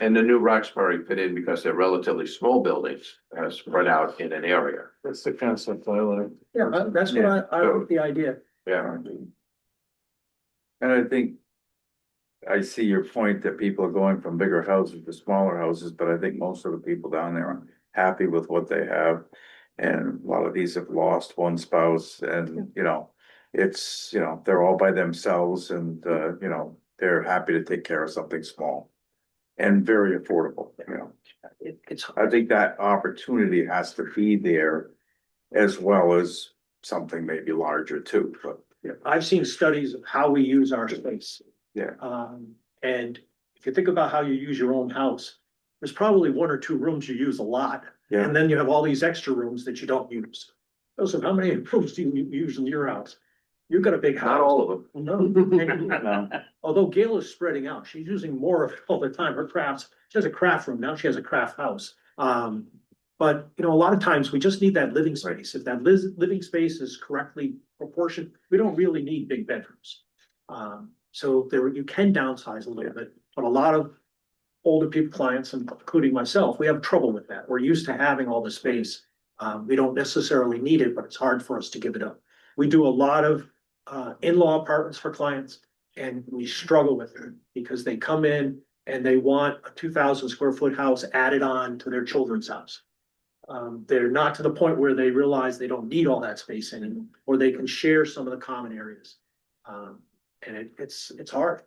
And the new Roxbury fit in because they're relatively small buildings, spread out in an area. That's the concept I like. Yeah, that's what I like the idea. Yeah. And I think I see your point that people are going from bigger houses to smaller houses, but I think most of the people down there are happy with what they have. And a lot of these have lost one spouse and, it's, they're all by themselves and, they're happy to take care of something small and very affordable, It's I think that opportunity has to be there as well as something maybe larger too, but. I've seen studies of how we use our space. Yeah. And if you think about how you use your own house, there's probably one or two rooms you use a lot. Yeah. And then you have all these extra rooms that you don't use. Joseph, how many rooms do you use in your house? You've got a big house. Not all of them. No. Although Gail is spreading out, she's using more of it all the time, her crafts. She has a craft room, now she has a craft house. But a lot of times we just need that living space. If that living space is correctly proportioned, we don't really need big bedrooms. So there, you can downsize a little bit, but a lot of older people, clients, including myself, we have trouble with that. We're used to having all the space. We don't necessarily need it, but it's hard for us to give it up. We do a lot of in-law apartments for clients, and we struggle with it because they come in and they want a 2,000 square foot house added on to their children's house. They're not to the point where they realize they don't need all that space anymore, or they can share some of the common areas. And it's hard.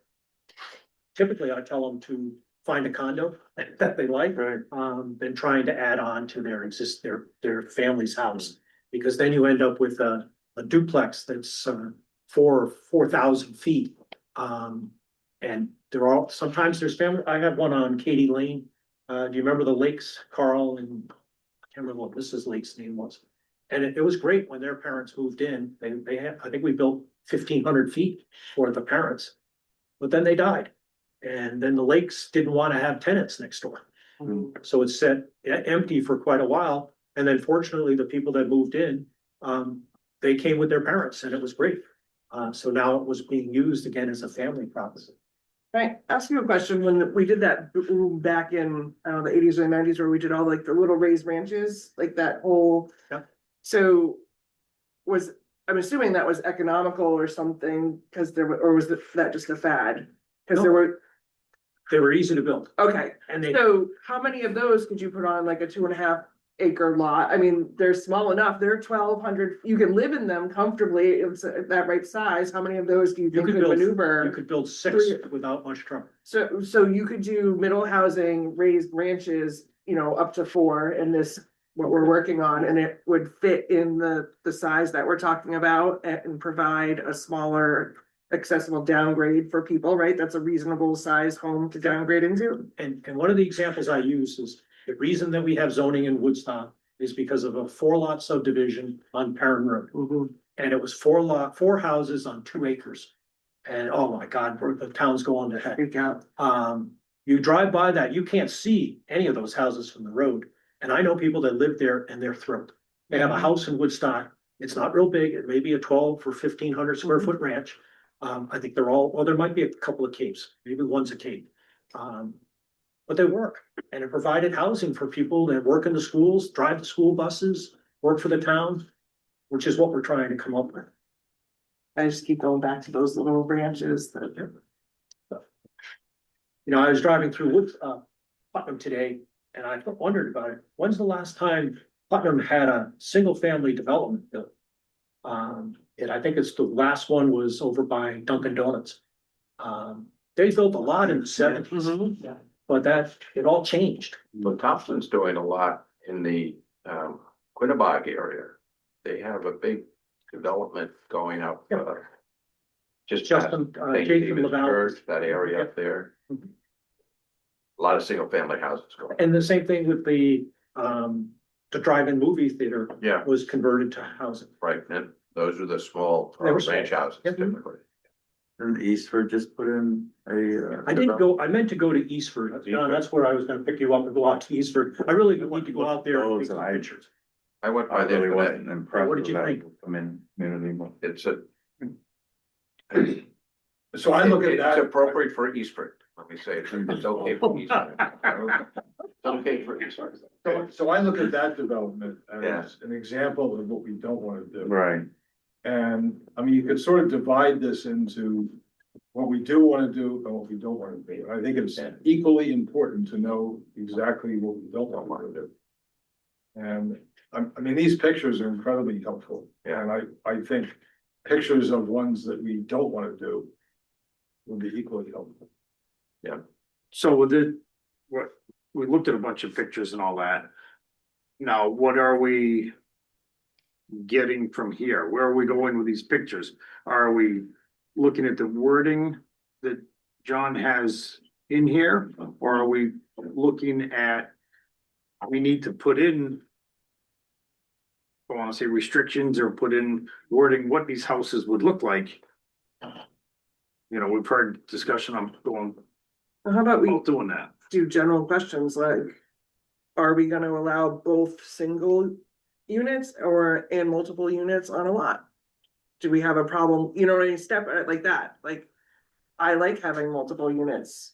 Typically, I tell them to find a condo that they like, than trying to add on to their family's house. Because then you end up with a duplex that's 4,000 feet. And sometimes there's family. I have one on Katy Lane. Do you remember the lakes, Carl? And I can't remember what Mrs. Lake's name was. And it was great when their parents moved in. They had, I think we built 1,500 feet for the parents, but then they died. And then the lakes didn't want to have tenants next door. So it sat empty for quite a while. And then fortunately, the people that moved in, they came with their parents and it was great. So now it was being used again as a family property. Right, ask you a question. When we did that boom back in, the 80s or 90s, where we did all like the little raised ranches, like that whole. Yeah. So I'm assuming that was economical or something, because that just a fad? Because They were easy to build. okay, And so how many of those could you put on like a 2.5 acre lot? I mean, they're small enough, they're 1,200, you can live in them comfortably, it's that right size. How many of those do you think could you maneuver? could build 6 without much trouble. So you could do middle housing, raised ranches, up to 4 in this, what we're working on, and it would fit in the size that we're talking about and provide a smaller accessible downgrade for people, right? That's a reasonable size home to downgrade into. And one of the examples I use is the reason that we have zoning in Woodstock is because of a 4-lot subdivision on Perrin Road. And it was 4 houses on 2 acres. And oh my God, the town's going to heck. You drive by that, you can't see any of those houses from the road. And I know people that live there and they're thrilled. They have a house in Woodstock. It's not real big. It may be a 12 or 1,500 square foot ranch. I think they're all, well, there might be a couple of capes, maybe one's a cape. But they work, and it provided housing for people that work in the schools, drive the school buses, work for the town, which is what we're trying to come up with. I just keep going back to those little branches that. I was driving through Putnam today, and I wondered about it. When's the last time Putnam had a single family development built? And I think it's the last one was over by Dunkin' Donuts. they built a lot in the seventies, but it all changed. But Thompson's doing a lot in the Quinnebog area. They have a big development going up. Just past Justin, St. Jason David's Laval. Church, that area up there. A lot of single family houses going. And the same thing with the drive-in movie theater Yeah, was converted to housing. right. And those are the small They were small. ranch houses Yep. typically. And Eastford just put in a. I didn't go, I meant to go to Eastford. John, that's where I was gonna pick you up and go out to Eastford. I really need to go out there and take Those some and I- pictures. I went I by there really today. wasn't impressed What with did you that. think? I mean, community. It's a. So I look at It's that. appropriate for Eastford. Let me say it. It's okay for Eastford. It's okay for Eastford. So I look at that development Yeah. as an example of what we don't want to do. Right, And I mean, you could sort of divide this into what we do want to do and what we don't want to do. I think it's equally important to know exactly what we don't want to do. And I mean, these pictures are incredibly helpful. And I think pictures of ones that we don't want to do would be equally helpful. So with it, we looked at a bunch of pictures and all that. Now, what are we getting from here? Where are we going with these pictures? Are we looking at the wording that John has in here? Or are we looking at, we need to put in, I want to say restrictions or put in wording what these houses would look like? You know, we've heard discussion on going, How about we doing that. do general questions like, are we gonna allow both single units and multiple units on a lot? Do we have a problem, you know, any step like that, like, I like having multiple units.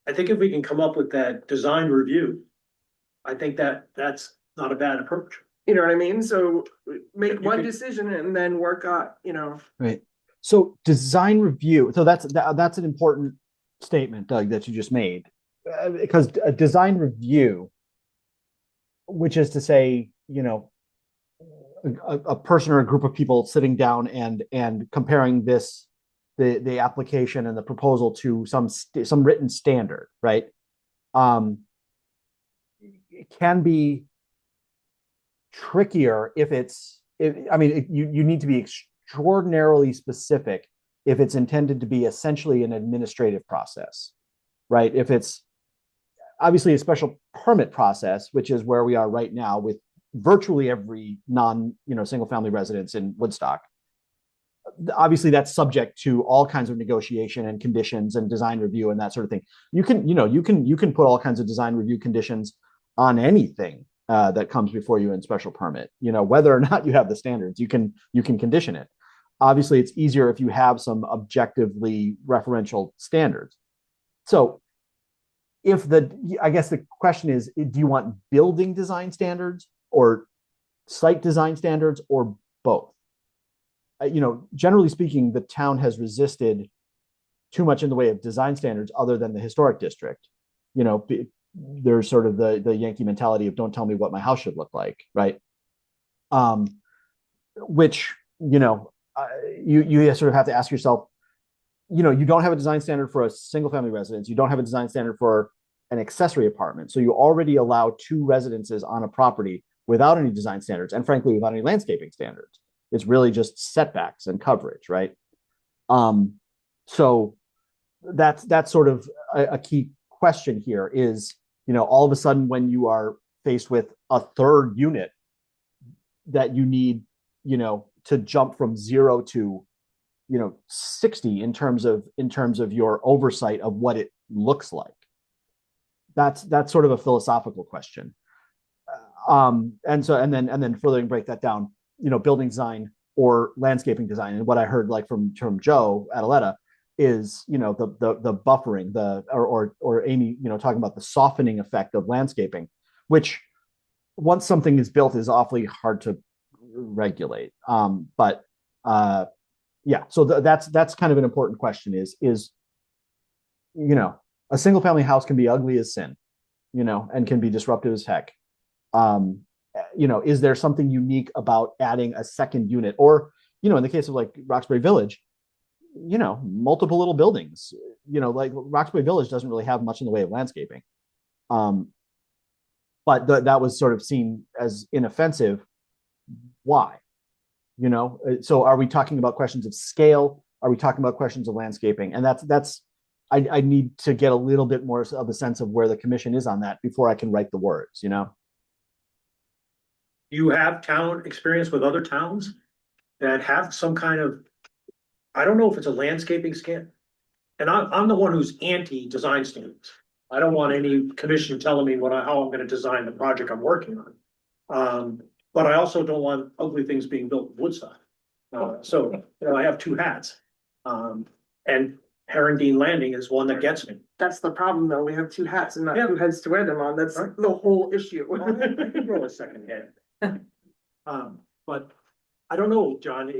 I think if we can come up with that design review, I think that's not a bad approach. You know what I mean? So make You one could- decision and then work on, you know. Right. So design review. So that's an important statement, Doug, that you just made, because a design review, which is to say, you know, a person or a group of people sitting down and comparing the application and the proposal to some written standard, right? It can be trickier if you need to be extraordinarily specific if it's intended to be essentially an administrative process, right? If it's obviously a special permit process, which is where we are right now with virtually every single family residence in Woodstock. Obviously that's subject to all kinds of negotiation and conditions and design review and that sort of thing. You can put all kinds of design review conditions on anything that comes before you in special permit, whether or not you have the standards, you can condition it. Obviously it's easier if you have some objectively referential standards. So I guess the question is, do you want building design standards or site design standards or both? Generally speaking, the town has resisted too much in the way of design standards other than the historic district. There's sort of the Yankee mentality of don't tell me what my house should look like, right? Which, you sort of have to ask yourself, you don't have a design standard for a single family residence. You don't have a design standard for an accessory apartment. So you already allow two residences on a property without any design standards and frankly, without any landscaping standards. It's really just setbacks and coverage, right? So that's sort of a key question here is, all of a sudden when you are faced with a third unit that you need, to jump from 0 to 60 in terms of your oversight of what it looks like. That's sort of a philosophical question. And then further break that down, building design or landscaping design. And what I heard from Joe Adaletta is, the buffering, or Amy, talking about the softening effect of landscaping, which once something is built is awfully hard to regulate. Yeah, so that's kind of an important question is, a single family house can be ugly as sin, and can be disruptive as heck. Is there something unique about adding a second unit or, in the case of like Roxbury Village, you know, multiple little buildings. You know, like Roxbury Village doesn't really have much in the way of landscaping. But that was sort of seen as inoffensive. Why? You know, so are we talking about questions of scale? Are we talking about questions of landscaping? And I need to get a little bit more of a sense of where the commission is on that before I can write the words, you know? You have town experience with other towns that have some kind of, I don't know if it's a landscaping scan. And I'm the one who's anti-design standards. I don't want any commission telling me how I'm gonna design the project I'm working on. But I also don't want ugly things being built in Woodstock. So, you know, I have two hats. And Herondine Landing is one that gets me. That's the problem, though. We have two hats and not Yeah. two heads to wear them on. That's Right. the whole issue. I can grow a second head. But I don't know, John,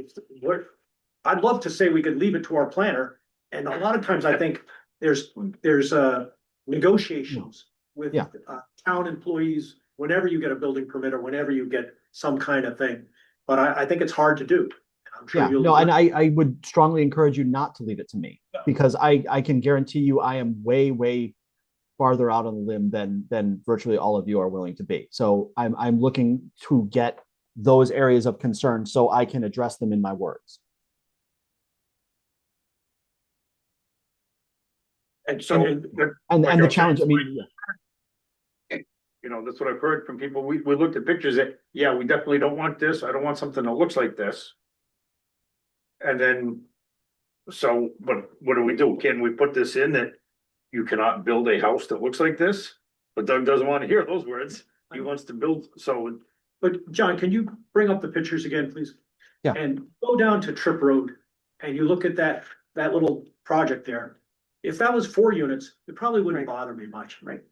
I'd love to say we could leave it to our planner, and a lot of times I think there's negotiations with Yeah. Town employees whenever you get a building permit or whenever you get some kind of thing. But I think it's hard to do. I'm sure Yeah, you'll. no, and I would strongly encourage you not to leave it to me because I can guarantee you I am way farther out on the limb than virtually all of you are willing to be. So I'm looking to get those areas of concern so I can address them in my words. And so. And the challenge, I mean, You know, that's what I've heard from people. We looked at pictures that, yeah, we definitely don't want this. I don't want something that looks like this. And then, so, but what do we do? Can we put this in that you cannot build a house that looks like this? But Doug doesn't want to hear those words. He wants to build, so. But John, can you bring up the pictures again, please? Yeah. And go down to Trip Road and you look at that little project there. If that was 4 units, it probably wouldn't bother me much, right?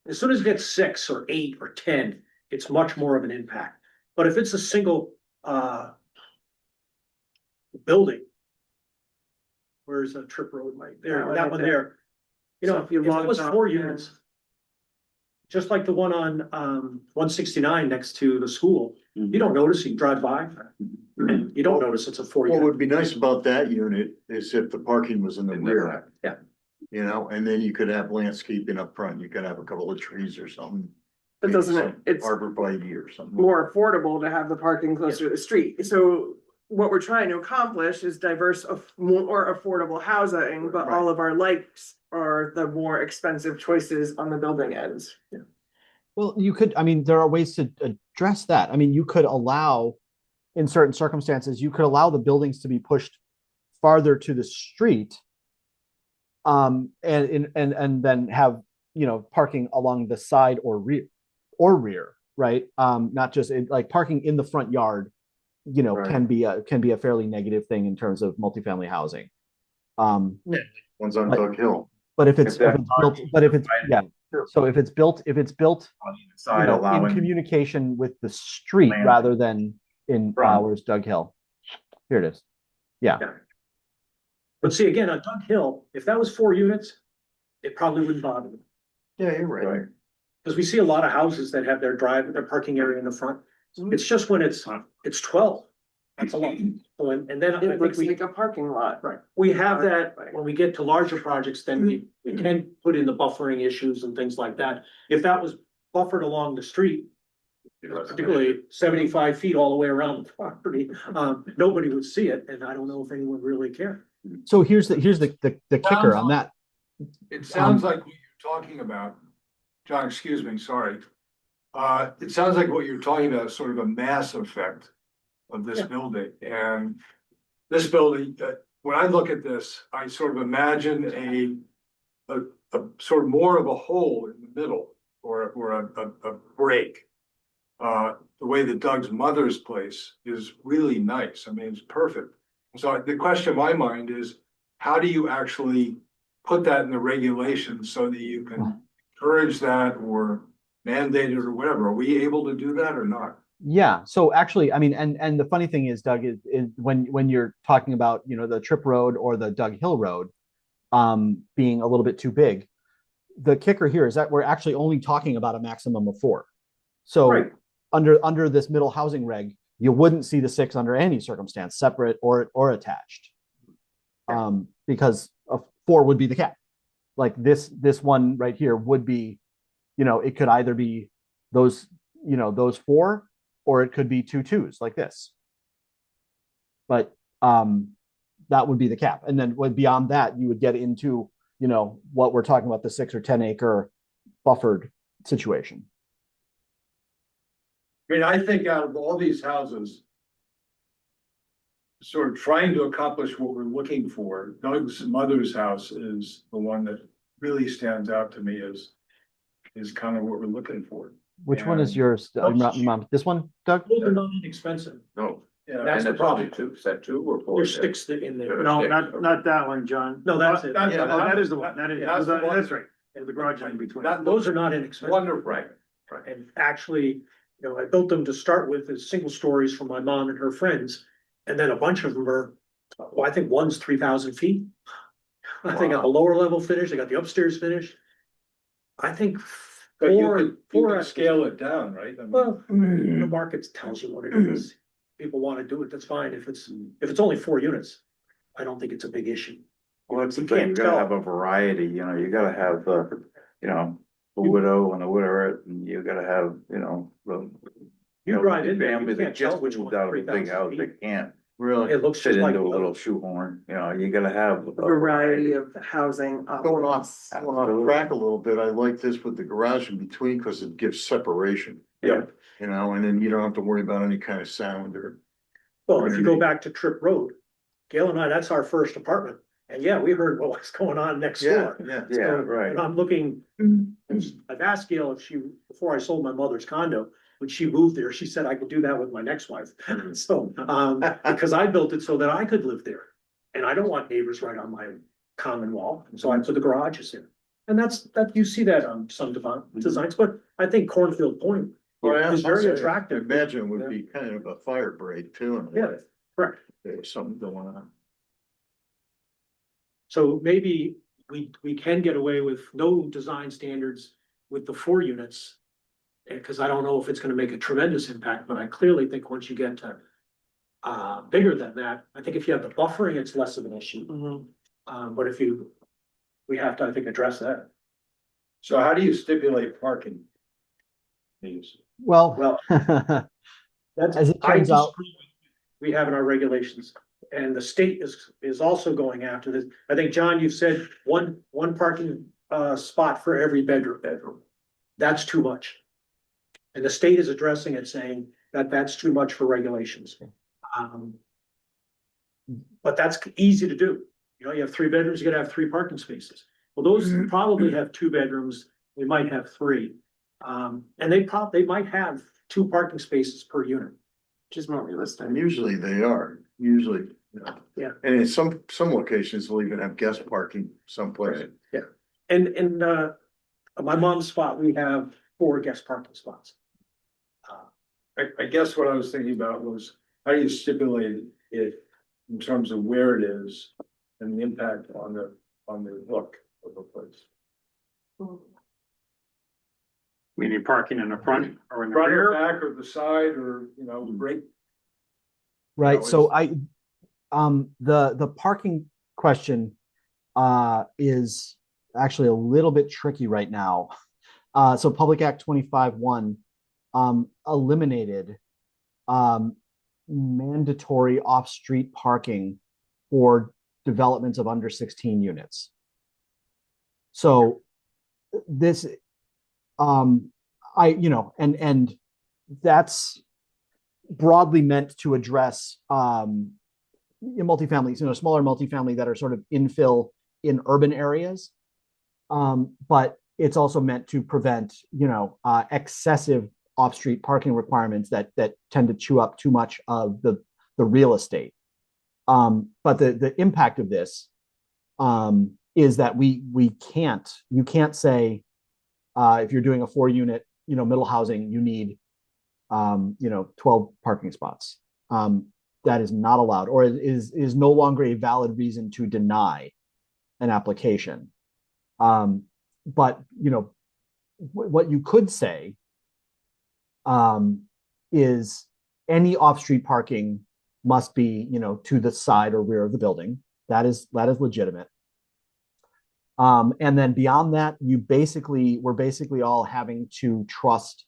As soon as it gets 6 or 8 or 10, it's much more of an impact. But if it's a single building. Where's a Trip Road right there, that one there. You know, So if you if it log was on, 4 yeah. units. Just like the one on 169 next to the school, you don't notice, you drive by. And you don't notice it's a 4 What unit. would be nice about that unit is if the parking was in the rear. Yeah. You know, and then you could have landscaping up front, you could have a couple of trees or something. But doesn't it, it's Arborvitae or something. more affordable to have the parking closer to the street. So what we're trying to accomplish is diverse of more affordable housing, but all of our likes are the more expensive choices on the building ends. well, you could, I mean, there are ways to address that. I mean, you could allow, in certain circumstances, you could allow the buildings to be pushed farther to the street. And then have, you know, parking along the side or rear, right? Not just like parking in the front yard, you know, can be a fairly negative thing in terms of multifamily housing. One's on Duck Hill. But if it's built, yeah. So if it's built, on the you side, know, in allowing communication with the street Land. rather than in where's Doug Hill? Here it is. Yeah. But see, again, on Doug Hill, if that was 4 units, it probably wouldn't bother me. Yeah, you're right. Because we see a lot of houses that have their parking area in the front. It's just when it's 12. That's a lot. So, and then I It think looks like a parking lot. right, we have that, when we get to larger projects, then we can put in the buffering issues and things like that. If that was buffered along the street, particularly 75 feet all the way around the property, nobody would see it, and I don't know if anyone really cared. So here's the kicker on that. It sounds like what you're talking about, John, excuse me, sorry. It sounds like what you're talking about is sort of a mass effect of this building. And this building, when I look at this, I sort of imagine a sort of more of a hole in the middle or a break. The way that Doug's mother's place is really nice. I mean, it's perfect. So the question in my mind is, how do you actually put that in the regulations so that you can encourage that or mandate it or whatever? Are we able to do that or not? Yeah. So actually, I mean, and the funny thing is, Doug, is when you're talking about, you know, the Trip Road or the Doug Hill Road being a little bit too big, the kicker here is that we're actually only talking about a maximum of 4. So under this middle housing reg, you wouldn't see the 6 under any circumstance, separate or attached. Because a 4 would be the cap. Like this one right here would be, it could either be those, those 4, or it could be 2 2s like this. But that would be the cap. And then beyond that, you would get into, what we're talking about, the 6 or 10 acre buffered situation. I mean, I think out of all these houses, sort of trying to accomplish what we're looking for, Doug's mother's house is the one that really stands out to me as is kind of what we're looking for. Which one is And- yours? Mom, this one, Doug? Those are not inexpensive. No, Yeah, That's and the it's probably problem. two, set 2 or 4. There's 6 in there. No, not that one, John. No, that's it. That- Yeah, oh, that is the one, that is, That's the one. that's right, and the garage in between. That Those are not inexpensive. Wonderful. Right. And actually, I built them to start with as single stories for my mom and her friends. And then a bunch of them are, well, I think one's 3,000 feet. They got the lower level finished, they got the upstairs finished. I think But you four, could, you four. could scale it down, right? I mean, Well, the market tells you what it is. People want to do it, that's fine. If it's only 4 units, I don't think it's a big issue. Well, that's the You thing, can't you gotta tell. have a variety, you gotta have the widow and the widower, and you gotta have, the. You drive in there, you family that can't tell just which moved one out of a big 3,000 house, feet. they can't Really, It looks fit just like. into a little shoehorn, you gotta have. A variety of housing Going options. off track a little bit, I like this with the garage in between because it gives separation. Yeah. And then you don't have to worry about any kind of sound or. Well, if you go back to Trip Road, Gail and I, that's our first apartment. And yeah, we heard what was going on next door. Yeah. Yeah, right. And I'm looking, I've asked Gail if before I sold my mother's condo, when she moved there, she said I could do that with my next wife. So, because I built it so that I could live there. And I don't want neighbors right on my common wall, so I put the garages in. And that, you see that on some designs, but I think Cornfield Point is very attractive. Imagine it would be kind of a fire break too. in a Yeah, way. correct. There's something going on. So maybe we can get away with no design standards with the 4 units. Cause I don't know if it's gonna make a tremendous impact, but I clearly think once you get to bigger than that, I think if you have the buffering, it's less of an issue. But we have to, I think, address that. so how do you stipulate parking? These, Well, Well, That's, As it I turns out- disagree with- we have in our regulations, and the state is also going after this. I think, John, you've said one parking spot for every bedroom. That's too much. And the state is addressing it, saying that that's too much for regulations. But that's easy to do. You have 3 bedrooms, you gotta have 3 parking spaces. Well, those probably have 2 bedrooms, we might have 3. And they might have 2 parking spaces per unit. Which is more realistic. And usually they are, usually. Yeah. And in some locations, they'll even have guest parking someplace. And in my mom's spot, we have 4 guest parking spots. I guess what I was thinking about was, how do you stipulate it in terms of where it is and the impact on the look of the place? Meaning parking in the front or in the Front or rear? back or the side or, break. right, No, so the parking question is actually a little bit tricky right now. So Public Act 25-1 eliminated mandatory off-street parking for developments of under 16 units. So this, and that's broadly meant to address multifamilies, smaller multifamily that are sort of infill in urban areas. But it's also meant to prevent, excessive off-street parking requirements that tend to chew up too much of the real estate. But the impact of this is that you can't say if you're doing a 4-unit, middle housing, you need 12 parking spots. That is not allowed, or is no longer a valid reason to deny an application. But what you could say is any off-street parking must be, to the side or rear of the building. That is legitimate. And then beyond that, we're basically all having to trust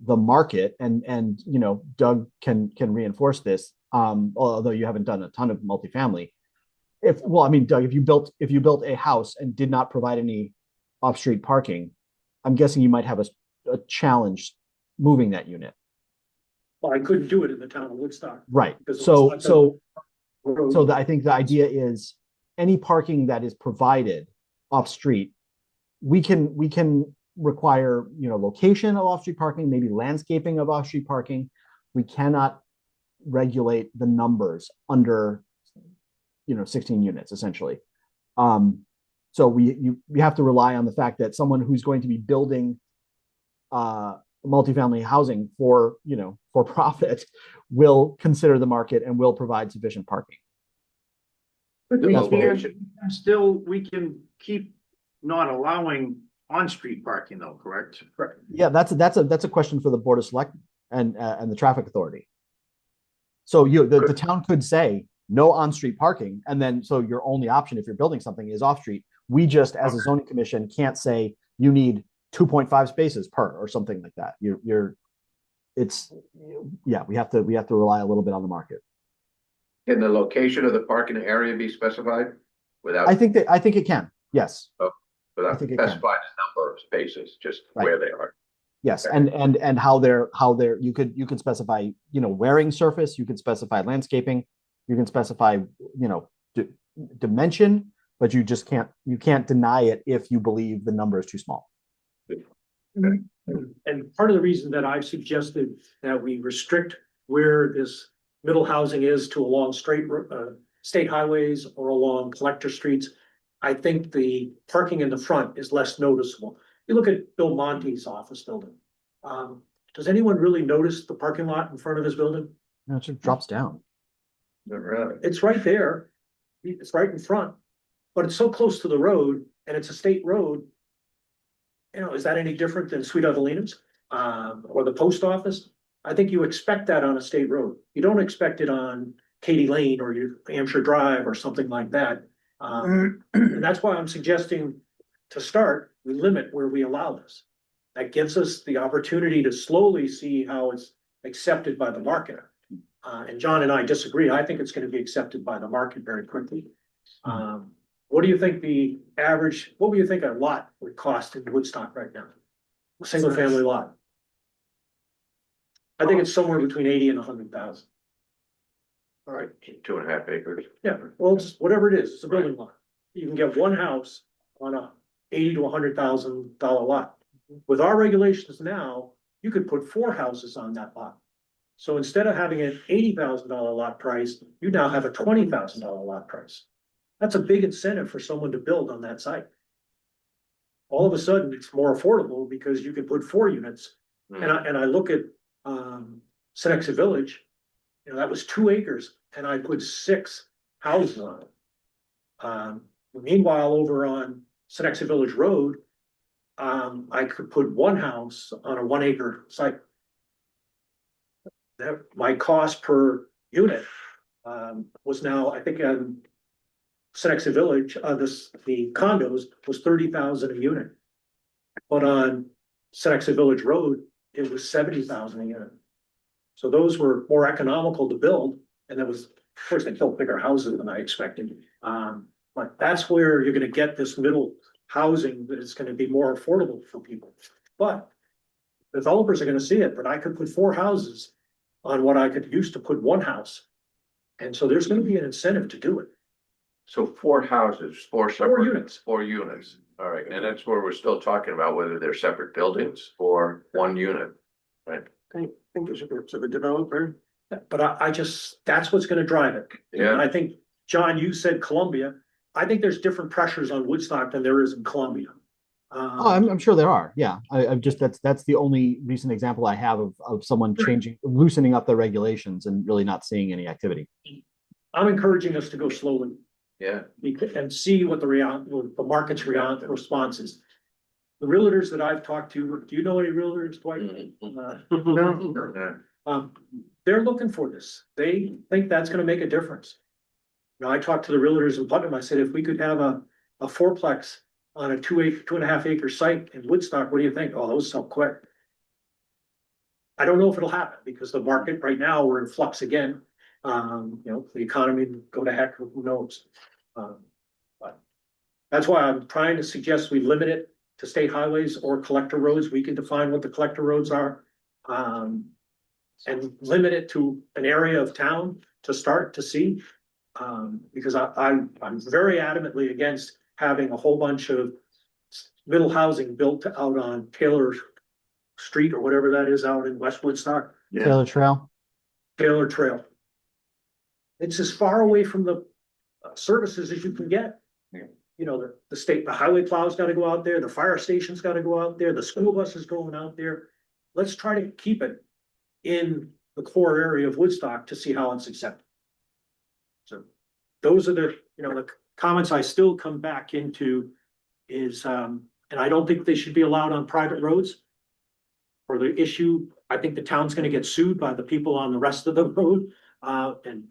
the market, and you know, Doug can reinforce this. Although you haven't done a ton of multifamily. Doug, if you built a house and did not provide any off-street parking, I'm guessing you might have a challenge moving that unit. Well, I couldn't do it in the town of Woodstock. Right. Because I think the idea is any parking that is provided off-street, we can require, you know, location of off-street parking, maybe landscaping of off-street parking. We cannot regulate the numbers under, you know, 16 units essentially. So we have to rely on the fact that someone who's going to be building multifamily housing for profit will consider the market and will provide sufficient parking. But The we location. we can keep not allowing on-street parking though, correct? Correct. Yeah, that's a question for the Board of Selectmen and the Traffic Authority. So the town could say no on-street parking, and then so your only option if you're building something is off-street. We just, as a zoning commission, can't say you need 2.5 spaces per or something like that. We have to rely a little bit on the market. Can the location of the parking area be specified without? I think it can. Yes. Without I think it specifying the number of spaces, just Right. where they are. Yes, Okay. and how they're you could specify, you know, wearing surface. You could specify landscaping. You can specify, you know, dimension, but you can't deny it if you believe the number is too small. And part of the reason that I've suggested that we restrict where this middle housing is to along state highways or along collector streets, I think the parking in the front is less noticeable. You look at Bill Monte's office building. Does anyone really notice the parking lot in front of his building? No, it just drops down. It's right there. It's right in front, but it's so close to the road and it's a state road. You know, is that any different than Sweet Evelina's, or the post office? I think you expect that on a state road. You don't expect it on Katy Lane or your Hampshire Drive or something like that. And that's why I'm suggesting to start, we limit where we allow this. That gives us the opportunity to slowly see how it's accepted by the market. And John and I disagree. I think it's going to be accepted by the market very quickly. What do you think what do you think a lot would cost in Woodstock right now? A single family lot. I think it's somewhere between 80 and 100,000. All right, 2.5 acres. Yeah, well, it's whatever it is, it's a building lot. You can get one house on a $80,000 to $100,000 lot. With our regulations now, you could put 4 houses on that lot. So instead of having an $80,000 lot price, you now have a $20,000 lot price. That's a big incentive for someone to build on that site. All of a sudden, it's more affordable because you can put 4 units. And I look at Senexa Village, you know, that was 2 acres and I put 6 houses on it. Meanwhile, over on Senexa Village Road, I could put 1 house on a 1 acre site. That my cost per unit was now, I think, Senexa Village, the condos was 30,000 a unit. But on Senexa Village Road, it was 70,000 a unit. So those were more economical to build, and of course, they built bigger houses than I expected. But that's where you're gonna get this middle housing that is gonna be more affordable for people. But developers are gonna see it, but I could put 4 houses on what I could use to put 1 house. And so there's gonna be an incentive to do it. So 4 houses, 4 separate. 4 units. 4 units, all right, and that's where we're still talking about whether they're separate buildings or 1 unit, right? I think it should be up to the developer. But that's what's gonna drive it. Yeah. And I think, John, you said Columbia. I think there's different pressures on Woodstock than there is in Columbia. Oh, I'm sure there are. Yeah, I'm just that's the only recent example I have of someone loosening up the regulations and really not seeing any activity. I'm encouraging us to go slowly. Yeah. And see what the market's response is. The realtors that I've talked to, do you know any realtors, Dwight? No. They're looking for this. They think that's gonna make a difference. Now, I talked to the realtors in Putnam, I said, if we could have a fourplex on a 2.5 acre site in Woodstock, what do you think? Oh, those sell quick. I don't know if it'll happen because the market right now, we're in flux again. The economy go to heck, who knows? But that's why I'm trying to suggest we limit it to state highways or collector roads. We can define what the collector roads are. And limit it to an area of town to start to see. Because I'm very adamantly against having a whole bunch of middle housing built out on Taylor Street or whatever that is out in West Woodstock. Taylor Trail. Taylor Trail. It's as far away from the services as you can get. The highway plow's gotta go out there, the fire station's gotta go out there, the school bus is going out there. Let's try to keep it in the core area of Woodstock to see how it's accepted. So those are the comments I still come back into is, and I don't think they should be allowed on private roads. For the issue, I think the town's gonna get sued by the people on the rest of the road, and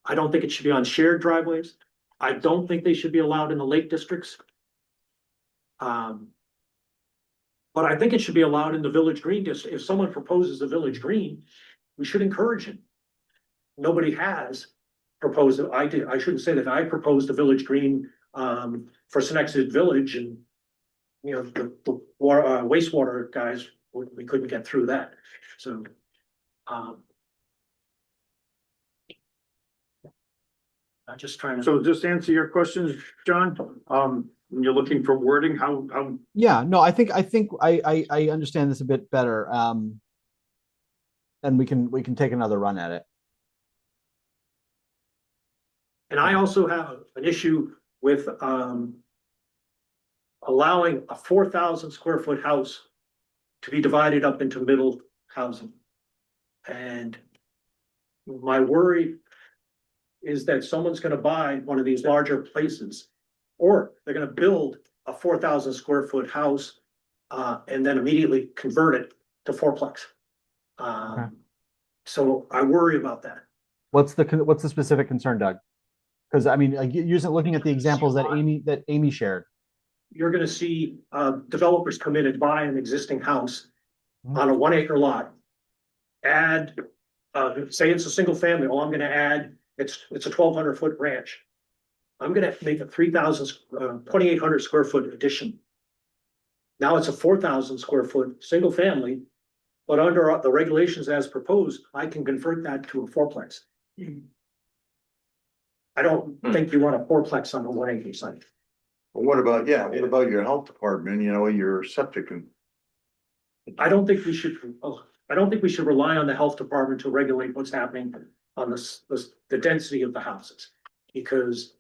I don't think it should be on shared driveways. I don't think they should be allowed in the lake districts. But I think it should be allowed in the village green district. If someone proposes a village green, we should encourage it. Nobody has proposed it. I did. I shouldn't say that I proposed a village green for Senexit Village, and the wastewater guys, we couldn't get through that. So I'm just trying to. So just to answer your questions, John, when you're looking for wording, how Yeah, no, I think I understand this a bit better. And we can take another run at it. And I also have an issue with allowing a 4,000 square foot house to be divided up into middle housing. And my worry is that someone's gonna buy one of these larger places, or they're gonna build a 4,000 square foot house and then immediately convert it to fourplex. So I worry about that. What's the specific concern, Doug? Because I mean, looking at the examples that Amy shared. You're gonna see developers come in and buy an existing house on a 1 acre lot. Add, say it's a single family, I'm gonna add, it's a 1,200 foot ranch. I'm gonna make a 2,800 square foot addition. Now it's a 4,000 square foot single family, but under the regulations as proposed, I can convert that to a fourplex. I don't think you want a fourplex on a 1 acre site. Well, what about your health department, your septic and. I don't think we should rely on the health department to regulate what's happening on the density of the houses. Because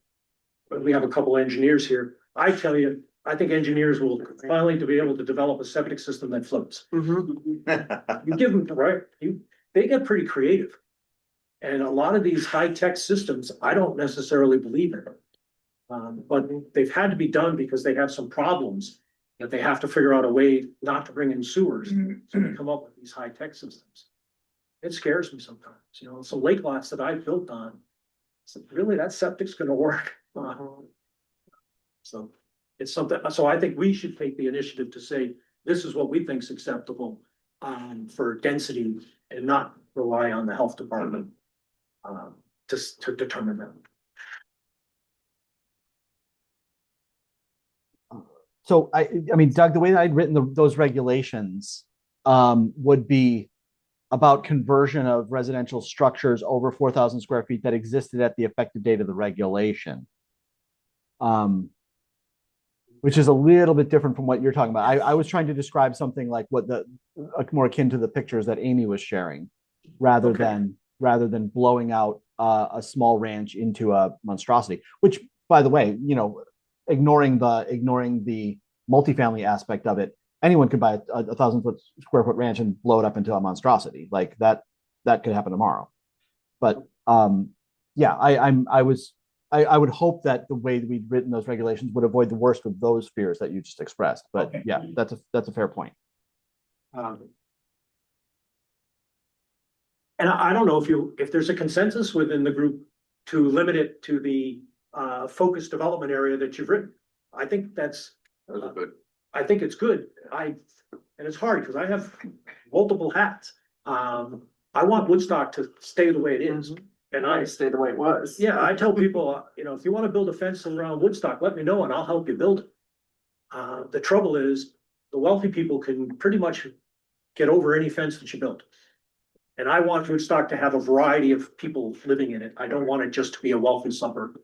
we have a couple engineers here. I tell you, I think engineers will finally to be able to develop a septic system that floats. You give them, right? They get pretty creative. And a lot of these high-tech systems, I don't necessarily believe in. But they've had to be done because they have some problems that they have to figure out a way not to bring in sewers. So they come up with these high-tech systems. It scares me sometimes, some lake lots that I built on. So really, that septic's gonna work. So it's something, so I think we should take the initiative to say, this is what we think is acceptable for density and not rely on the health department to determine that. So I mean, Doug, the way that I'd written those regulations would be about conversion of residential structures over 4,000 square feet that existed at the effective date of the regulation. Which is a little bit different from what you're talking about. I was trying to describe something like more akin to the pictures that Amy was sharing, rather than blowing out a small ranch into a monstrosity. Which, by the way, ignoring the multifamily aspect of it, anyone could buy a 1,000 square foot ranch and blow it up into a monstrosity. Like that could happen tomorrow. But yeah, I would hope that the way that we'd written those regulations would avoid the worst of those fears that you just expressed. But yeah, that's a fair point. And I don't know if there's a consensus within the group to limit it to the focused development area that you've written. I think that's, Those are good. I think it's good. And it's hard because I have multiple hats. I want Woodstock to stay the way it is. And I, stay the way it was. yeah, I tell people, if you want to build a fence around Woodstock, let me know and I'll help you build it. The trouble is, the wealthy people can pretty much get over any fence that you build. And I want Woodstock to have a variety of people living in it. I don't want it just to be a wealthy suburb,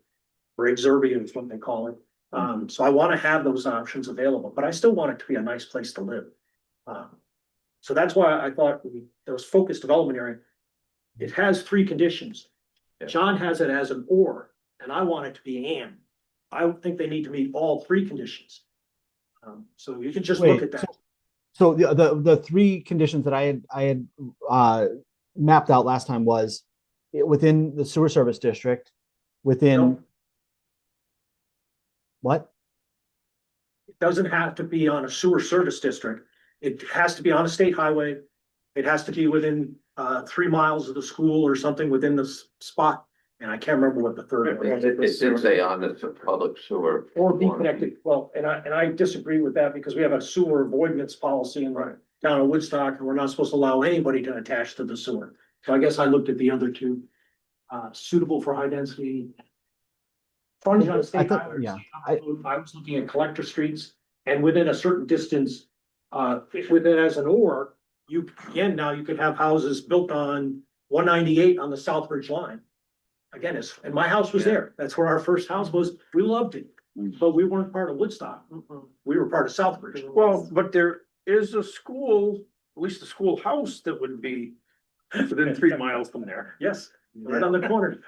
or exurbitant is what they call it. So I want to have those options available, but I still want it to be a nice place to live. So that's why I thought those focused development area, it has 3 conditions. Yeah. John has it as an or, and I want it to be and. I think they need to meet all 3 conditions. So you can just look Wait, at that. So the 3 conditions that I had mapped out last time was within the sewer service district, within No. what? It doesn't have to be on a sewer service district. It has to be on a state highway. It has to be within 3 miles of the school or something within the spot. And I can't remember what the third one is. It did say on the public sewer. Or be connected. Well, and I disagree with that because we have a sewer avoidance policy in the town of Woodstock, and we're not supposed to allow anybody to attach to the sewer. So I guess I looked at the other 2, suitable for high density. Frontage on a state highway. yeah, I was looking at collector streets and within a certain distance, within as an or, you could have houses built on 198 on the Southbridge line. Again, and my house was there. That's where our first house was. We loved it, but we weren't part of Woodstock. We were part of Southbridge. Well, but there is a school, at least a schoolhouse that would be within 3 miles from there. Yes, right on the corner.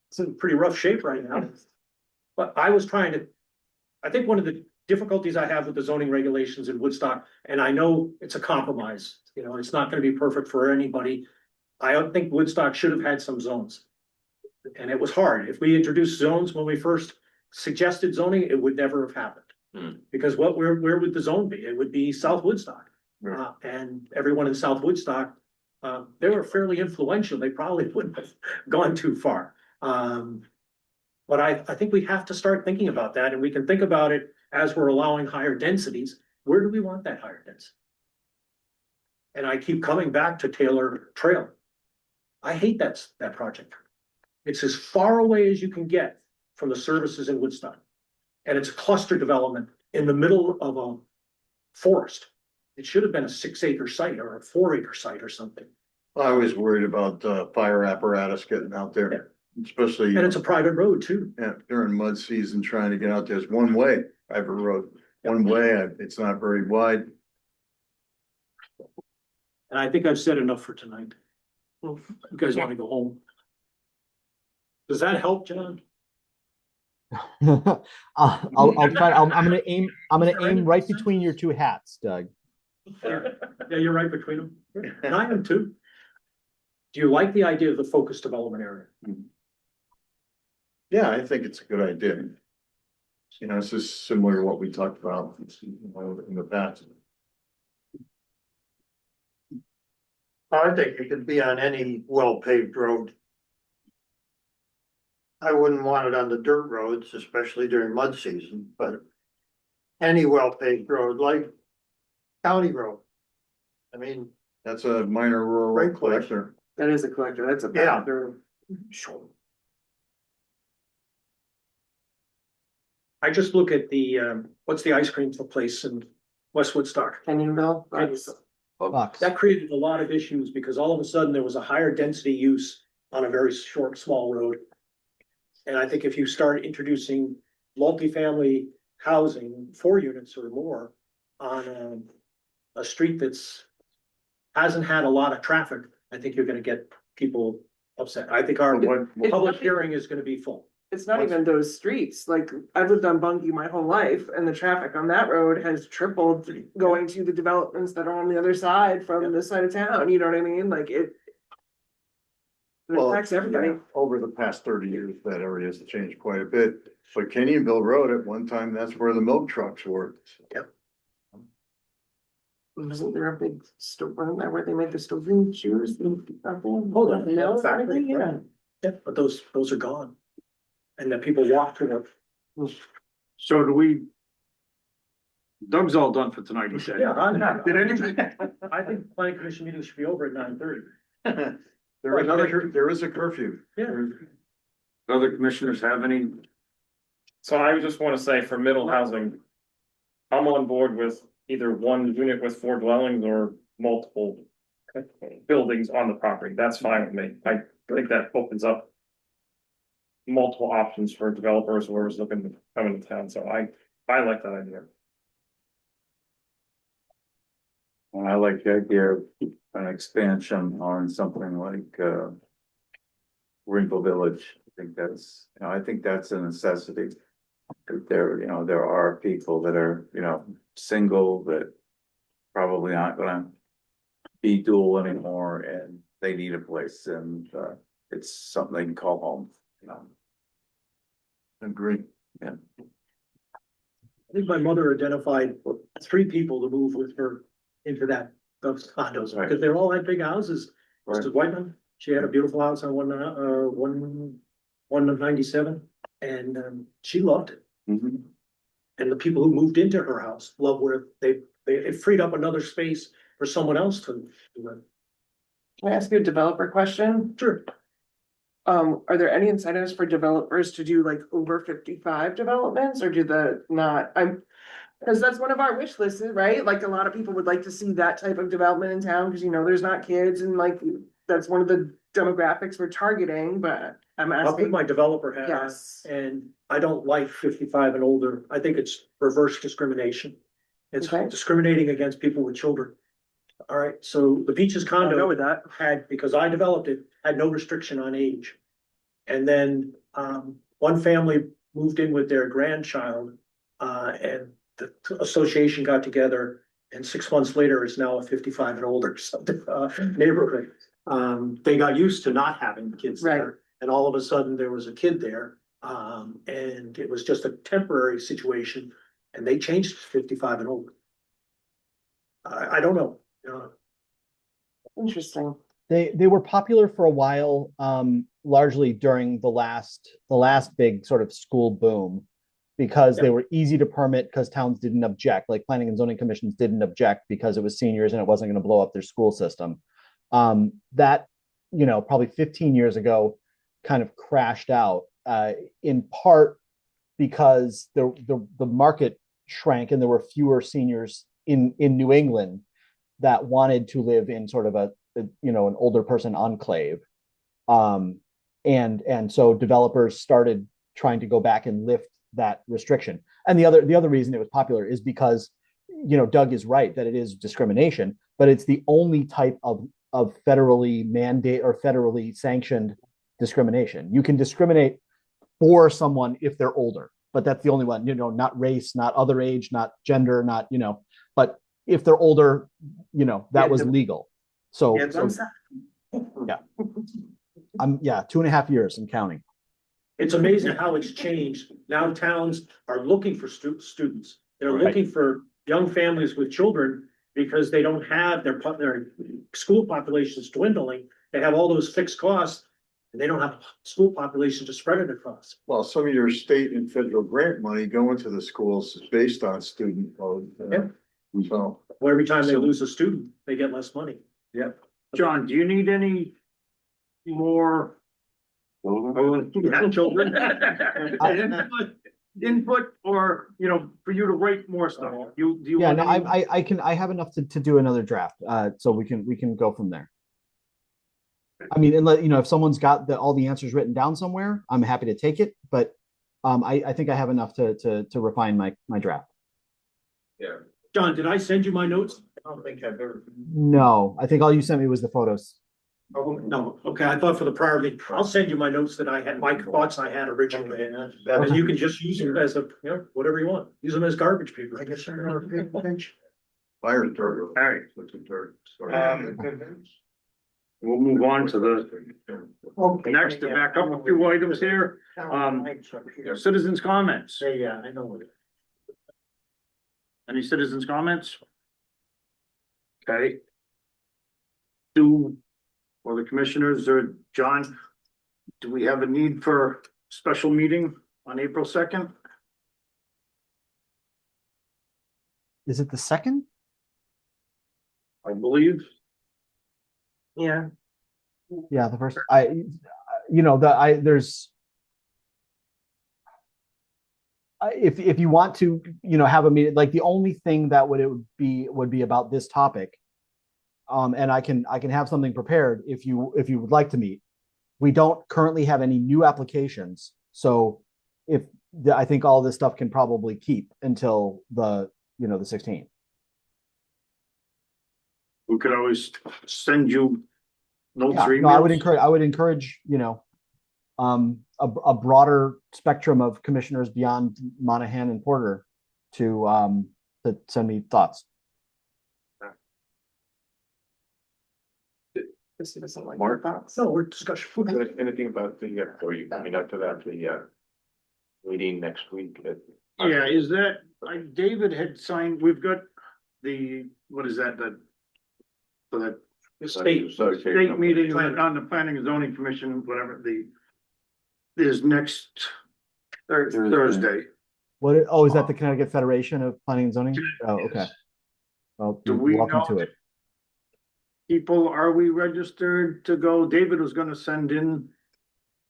It's in pretty rough shape right now. But I think one of the difficulties I have with the zoning regulations in Woodstock, and I know it's a compromise, it's not gonna be perfect for anybody. I don't think Woodstock should have had some zones. And it was hard. If we introduced zones when we first suggested zoning, it would never have happened. Because where would the zone be? It would be South Woodstock. And everyone in South Woodstock, they were fairly influential. They probably wouldn't have gone too far. But I think we have to start thinking about that, and we can think about it as we're allowing higher densities. Where do we want that higher density? And I keep coming back to Taylor Trail. I hate that project. It's as far away as you can get from the services in Woodstock. And it's a cluster development in the middle of a forest. It should have been a 6-acre site or a 4-acre site or something. I was worried about fire apparatus getting out there, especially. And it's a private road too. Yeah, during mud season, trying to get out there. It's one way, private road, one way. It's not very wide. And I think I've said enough for tonight. You guys want to go home? Does that help, John? I'll try. I'm gonna aim right between your 2 hats, Doug. Yeah, you're right between them. And I am too. Do you like the idea of the focused development area? Yeah, I think it's a good idea. It's just similar to what we talked about in the past. I think it could be on any well-paved road. I wouldn't want it on the dirt roads, especially during mud season, but any well-paved road, like county road. I mean, That's a minor rural Great road collector. That is a collector, that's a. Yeah. I just look at what's the ice cream place in West Woodstock? Canyonville. That created a lot of issues because all of a sudden there was a higher density use on a very short, small road. And I think if you start introducing multifamily housing, 4 units or more on a street hasn't had a lot of traffic, I think you're gonna get people upset. I think our public hearing is gonna be full. It's not even those streets, like, I've lived on Bunkie my whole life, and the traffic on that road has tripled going to the developments that are on the other side from this side of town, you know what I mean, like, it affects everybody. Over the past 30 years, that area has changed quite a bit. But Canyonville Road, at one time, that's where the milk trucks were. Yep. Wasn't there a big store, wasn't that where they make the Stovin shoes? Hold on. No, factory, yeah. Yeah, but those are gone. And then people walk to them. So do we? Doug's all done for tonight, he said. Yeah, I'm not. Did anything? I think planning commission meeting should be over at 9:30. There is a curfew. Yeah. Other commissioners have any? So I just wanna say for middle housing, I'm on board with either one unit with 4 dwellings or multiple buildings on the property. That's fine with me. I think that opens up multiple options for developers, whoever's looking to come into town. So I like that idea. And I like the idea of an expansion on something like, Wrinkle Village. I think that's a necessity. There are people that are, single that probably not gonna be dual anymore and they need a place and, it's something they can call home. Agree. Yeah. I think my mother identified 3 people to move with her into those condos, Right. because they're all had big houses. Right. Mrs. Whiteman, she had a beautiful house on one of 97, and she loved it. Mhm. And the people who moved into her house love where it freed up another space for someone else to live. Can I ask you a developer question? Sure. Are there any incentives for developers to do like over 55 developments, or do the not, because that's one of our wish lists, right? Like a lot of people would like to see that type of development in town, because there's not kids and like, that's one of the demographics we're targeting, but I'm I'll put asking. my developer hat on, Yes. and I don't like 55 and older. I think it's reverse discrimination. It's Okay. discriminating against people with children. All right, so the Beaches I condo know with that. had, because I developed it, had no restriction on age. And then, one family moved in with their grandchild, and the association got together, and 6 months later, it's now a 55 and older neighborhood. They got used to not having kids Right. there, and all of a sudden, there was a kid there. And it was just a temporary situation, and they changed to 55 and older. I don't know. Interesting. They were popular for a while, largely during the last big sort of school boom, because they were easy to permit because towns didn't object, like planning and zoning commissions didn't object because it was seniors and it wasn't going to blow up their school system. That, probably 15 years ago kind of crashed out, in part because the market shrank and there were fewer seniors in New England that wanted to live in sort of an older person enclave. And so developers started trying to go back and lift that restriction. And the other reason it was popular is because, Doug is right that it is discrimination, but it's the only type of federally mandate or federally sanctioned discrimination. You can discriminate for someone if they're older, but that's the only one, not race, not other age, not gender, not, but if they're older, that was legal. So, Yeah, yeah. 2.5 years and counting. It's amazing how it's changed. Now towns are looking for students. They're Right. looking for young families with children because they don't have their school population is dwindling. They have all those fixed costs and they don't have a school population to spread it across. Well, some of your state and federal grant money going to the schools is based on student load. Yeah. So. Well, every time they lose a student, they get less money. Yeah. John, do you need any more? Children. Input or, for you to write more stuff? Do you? Yeah, no, I have enough to do another draft, so we can go from there. I mean, if someone's got all the answers written down somewhere, I'm happy to take it, but I think I have enough to refine my draft. Yeah. John, did I send you my notes? I don't think I've ever. No, I think all you sent me was the photos. Oh, no, okay, I thought for the prior meeting, I'll send you my notes that I had, my thoughts I had originally, and you can just use them as whatever you want, use them as garbage paper. I guess they're on a big bench. Fire starter. All right. We'll move on to the next, to back up a few items here. Citizens' comments. Yeah, I know. Any citizens' comments? Okay. Or the commissioners or John, Do we have a need for special meeting on April 2nd? Is it the second? I believe. Yeah, Yeah, the first, you know, there's. If you want to, you know, have a meeting, like the only thing that would be about this topic. And I can have something prepared if you would like to meet. We don't currently have any new applications, so I think all this stuff can probably keep until the 16th. We could always send you notes Yeah, or no, I emails. would encourage, you know, a broader spectrum of commissioners beyond Monahan and Porter to send me thoughts. this doesn't like Mark? your thoughts. So we're discussing. Anything about the, are you coming up to that, the, meeting next week? Yeah, is that, David had signed, we've got the, what is that, the State. state meeting on the planning and zoning commission, whatever is next Thursday. Oh, is that the Connecticut Federation of Planning and Zoning? Oh, okay. Well, Do you're we welcome know to it. People, are we registered to go? David was gonna send in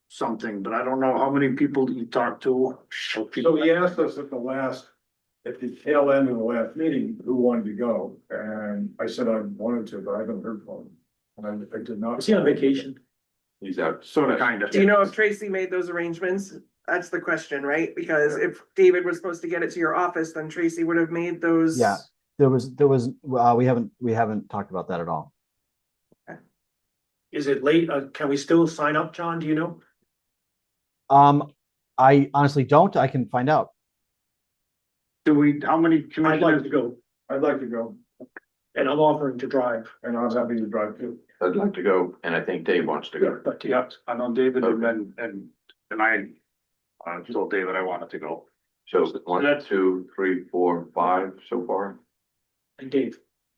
something, but I don't know how many people he talked to. So he asked us at the tail end of the last meeting, who wanted to go, and I said I wanted to, but I haven't heard from him. And I did not. Is he on vacation? He's out. Sort of, kind of. Do you know if Tracy made those arrangements? That's the question, right? Because if David was supposed to get it to your office, then Tracy would have made those. Yeah, there was we haven't talked about that at all. Is it late? Can we still sign up, John? Do you know? I honestly don't. I can find out. How many I'd like commissioners? to go, I'd like to go, and I'm offering to drive. and I was happy to drive too. I'd like to go, and I think Dave wants to go. But Yeah, I know David and I told David I wanted to go. So 1, 2, 3, 4, 5 so far, and Dave.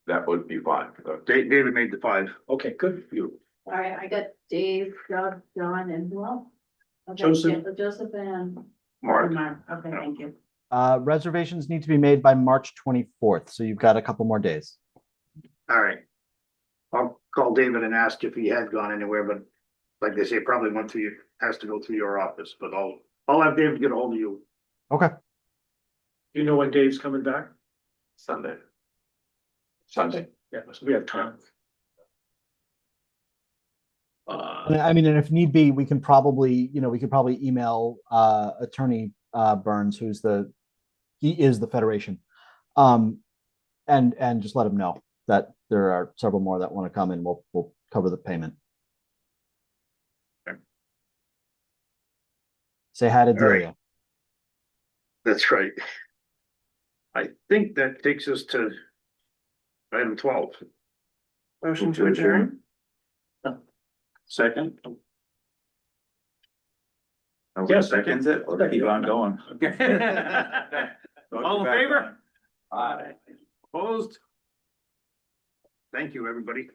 that would be 5. David made the 5. Okay, good. You. All right, I got Dave, Doug, John, and who else? Okay, Joseph. yeah, Joseph and Mark. Okay, thank you. Reservations need to be made by March 24th, so you've got a couple more days. All right. I'll call David and ask if he had gone anywhere, but like they say, probably has to go through your office, but I'll have David get a hold of you. Okay. You know when Dave's coming back? Sunday. Yeah, so we have time. I mean, and if need be, we can probably email Attorney Burns, he is the Federation, and just let him know that there are several more that want to come, and we'll cover the payment. Okay. Say hi to All right. Delia. That's right. I think that takes us to item 12. Motion to adjourn. Second. Yes. Seconds it, or keep on going. All in favor? Aye. Opposed? Thank you, everybody.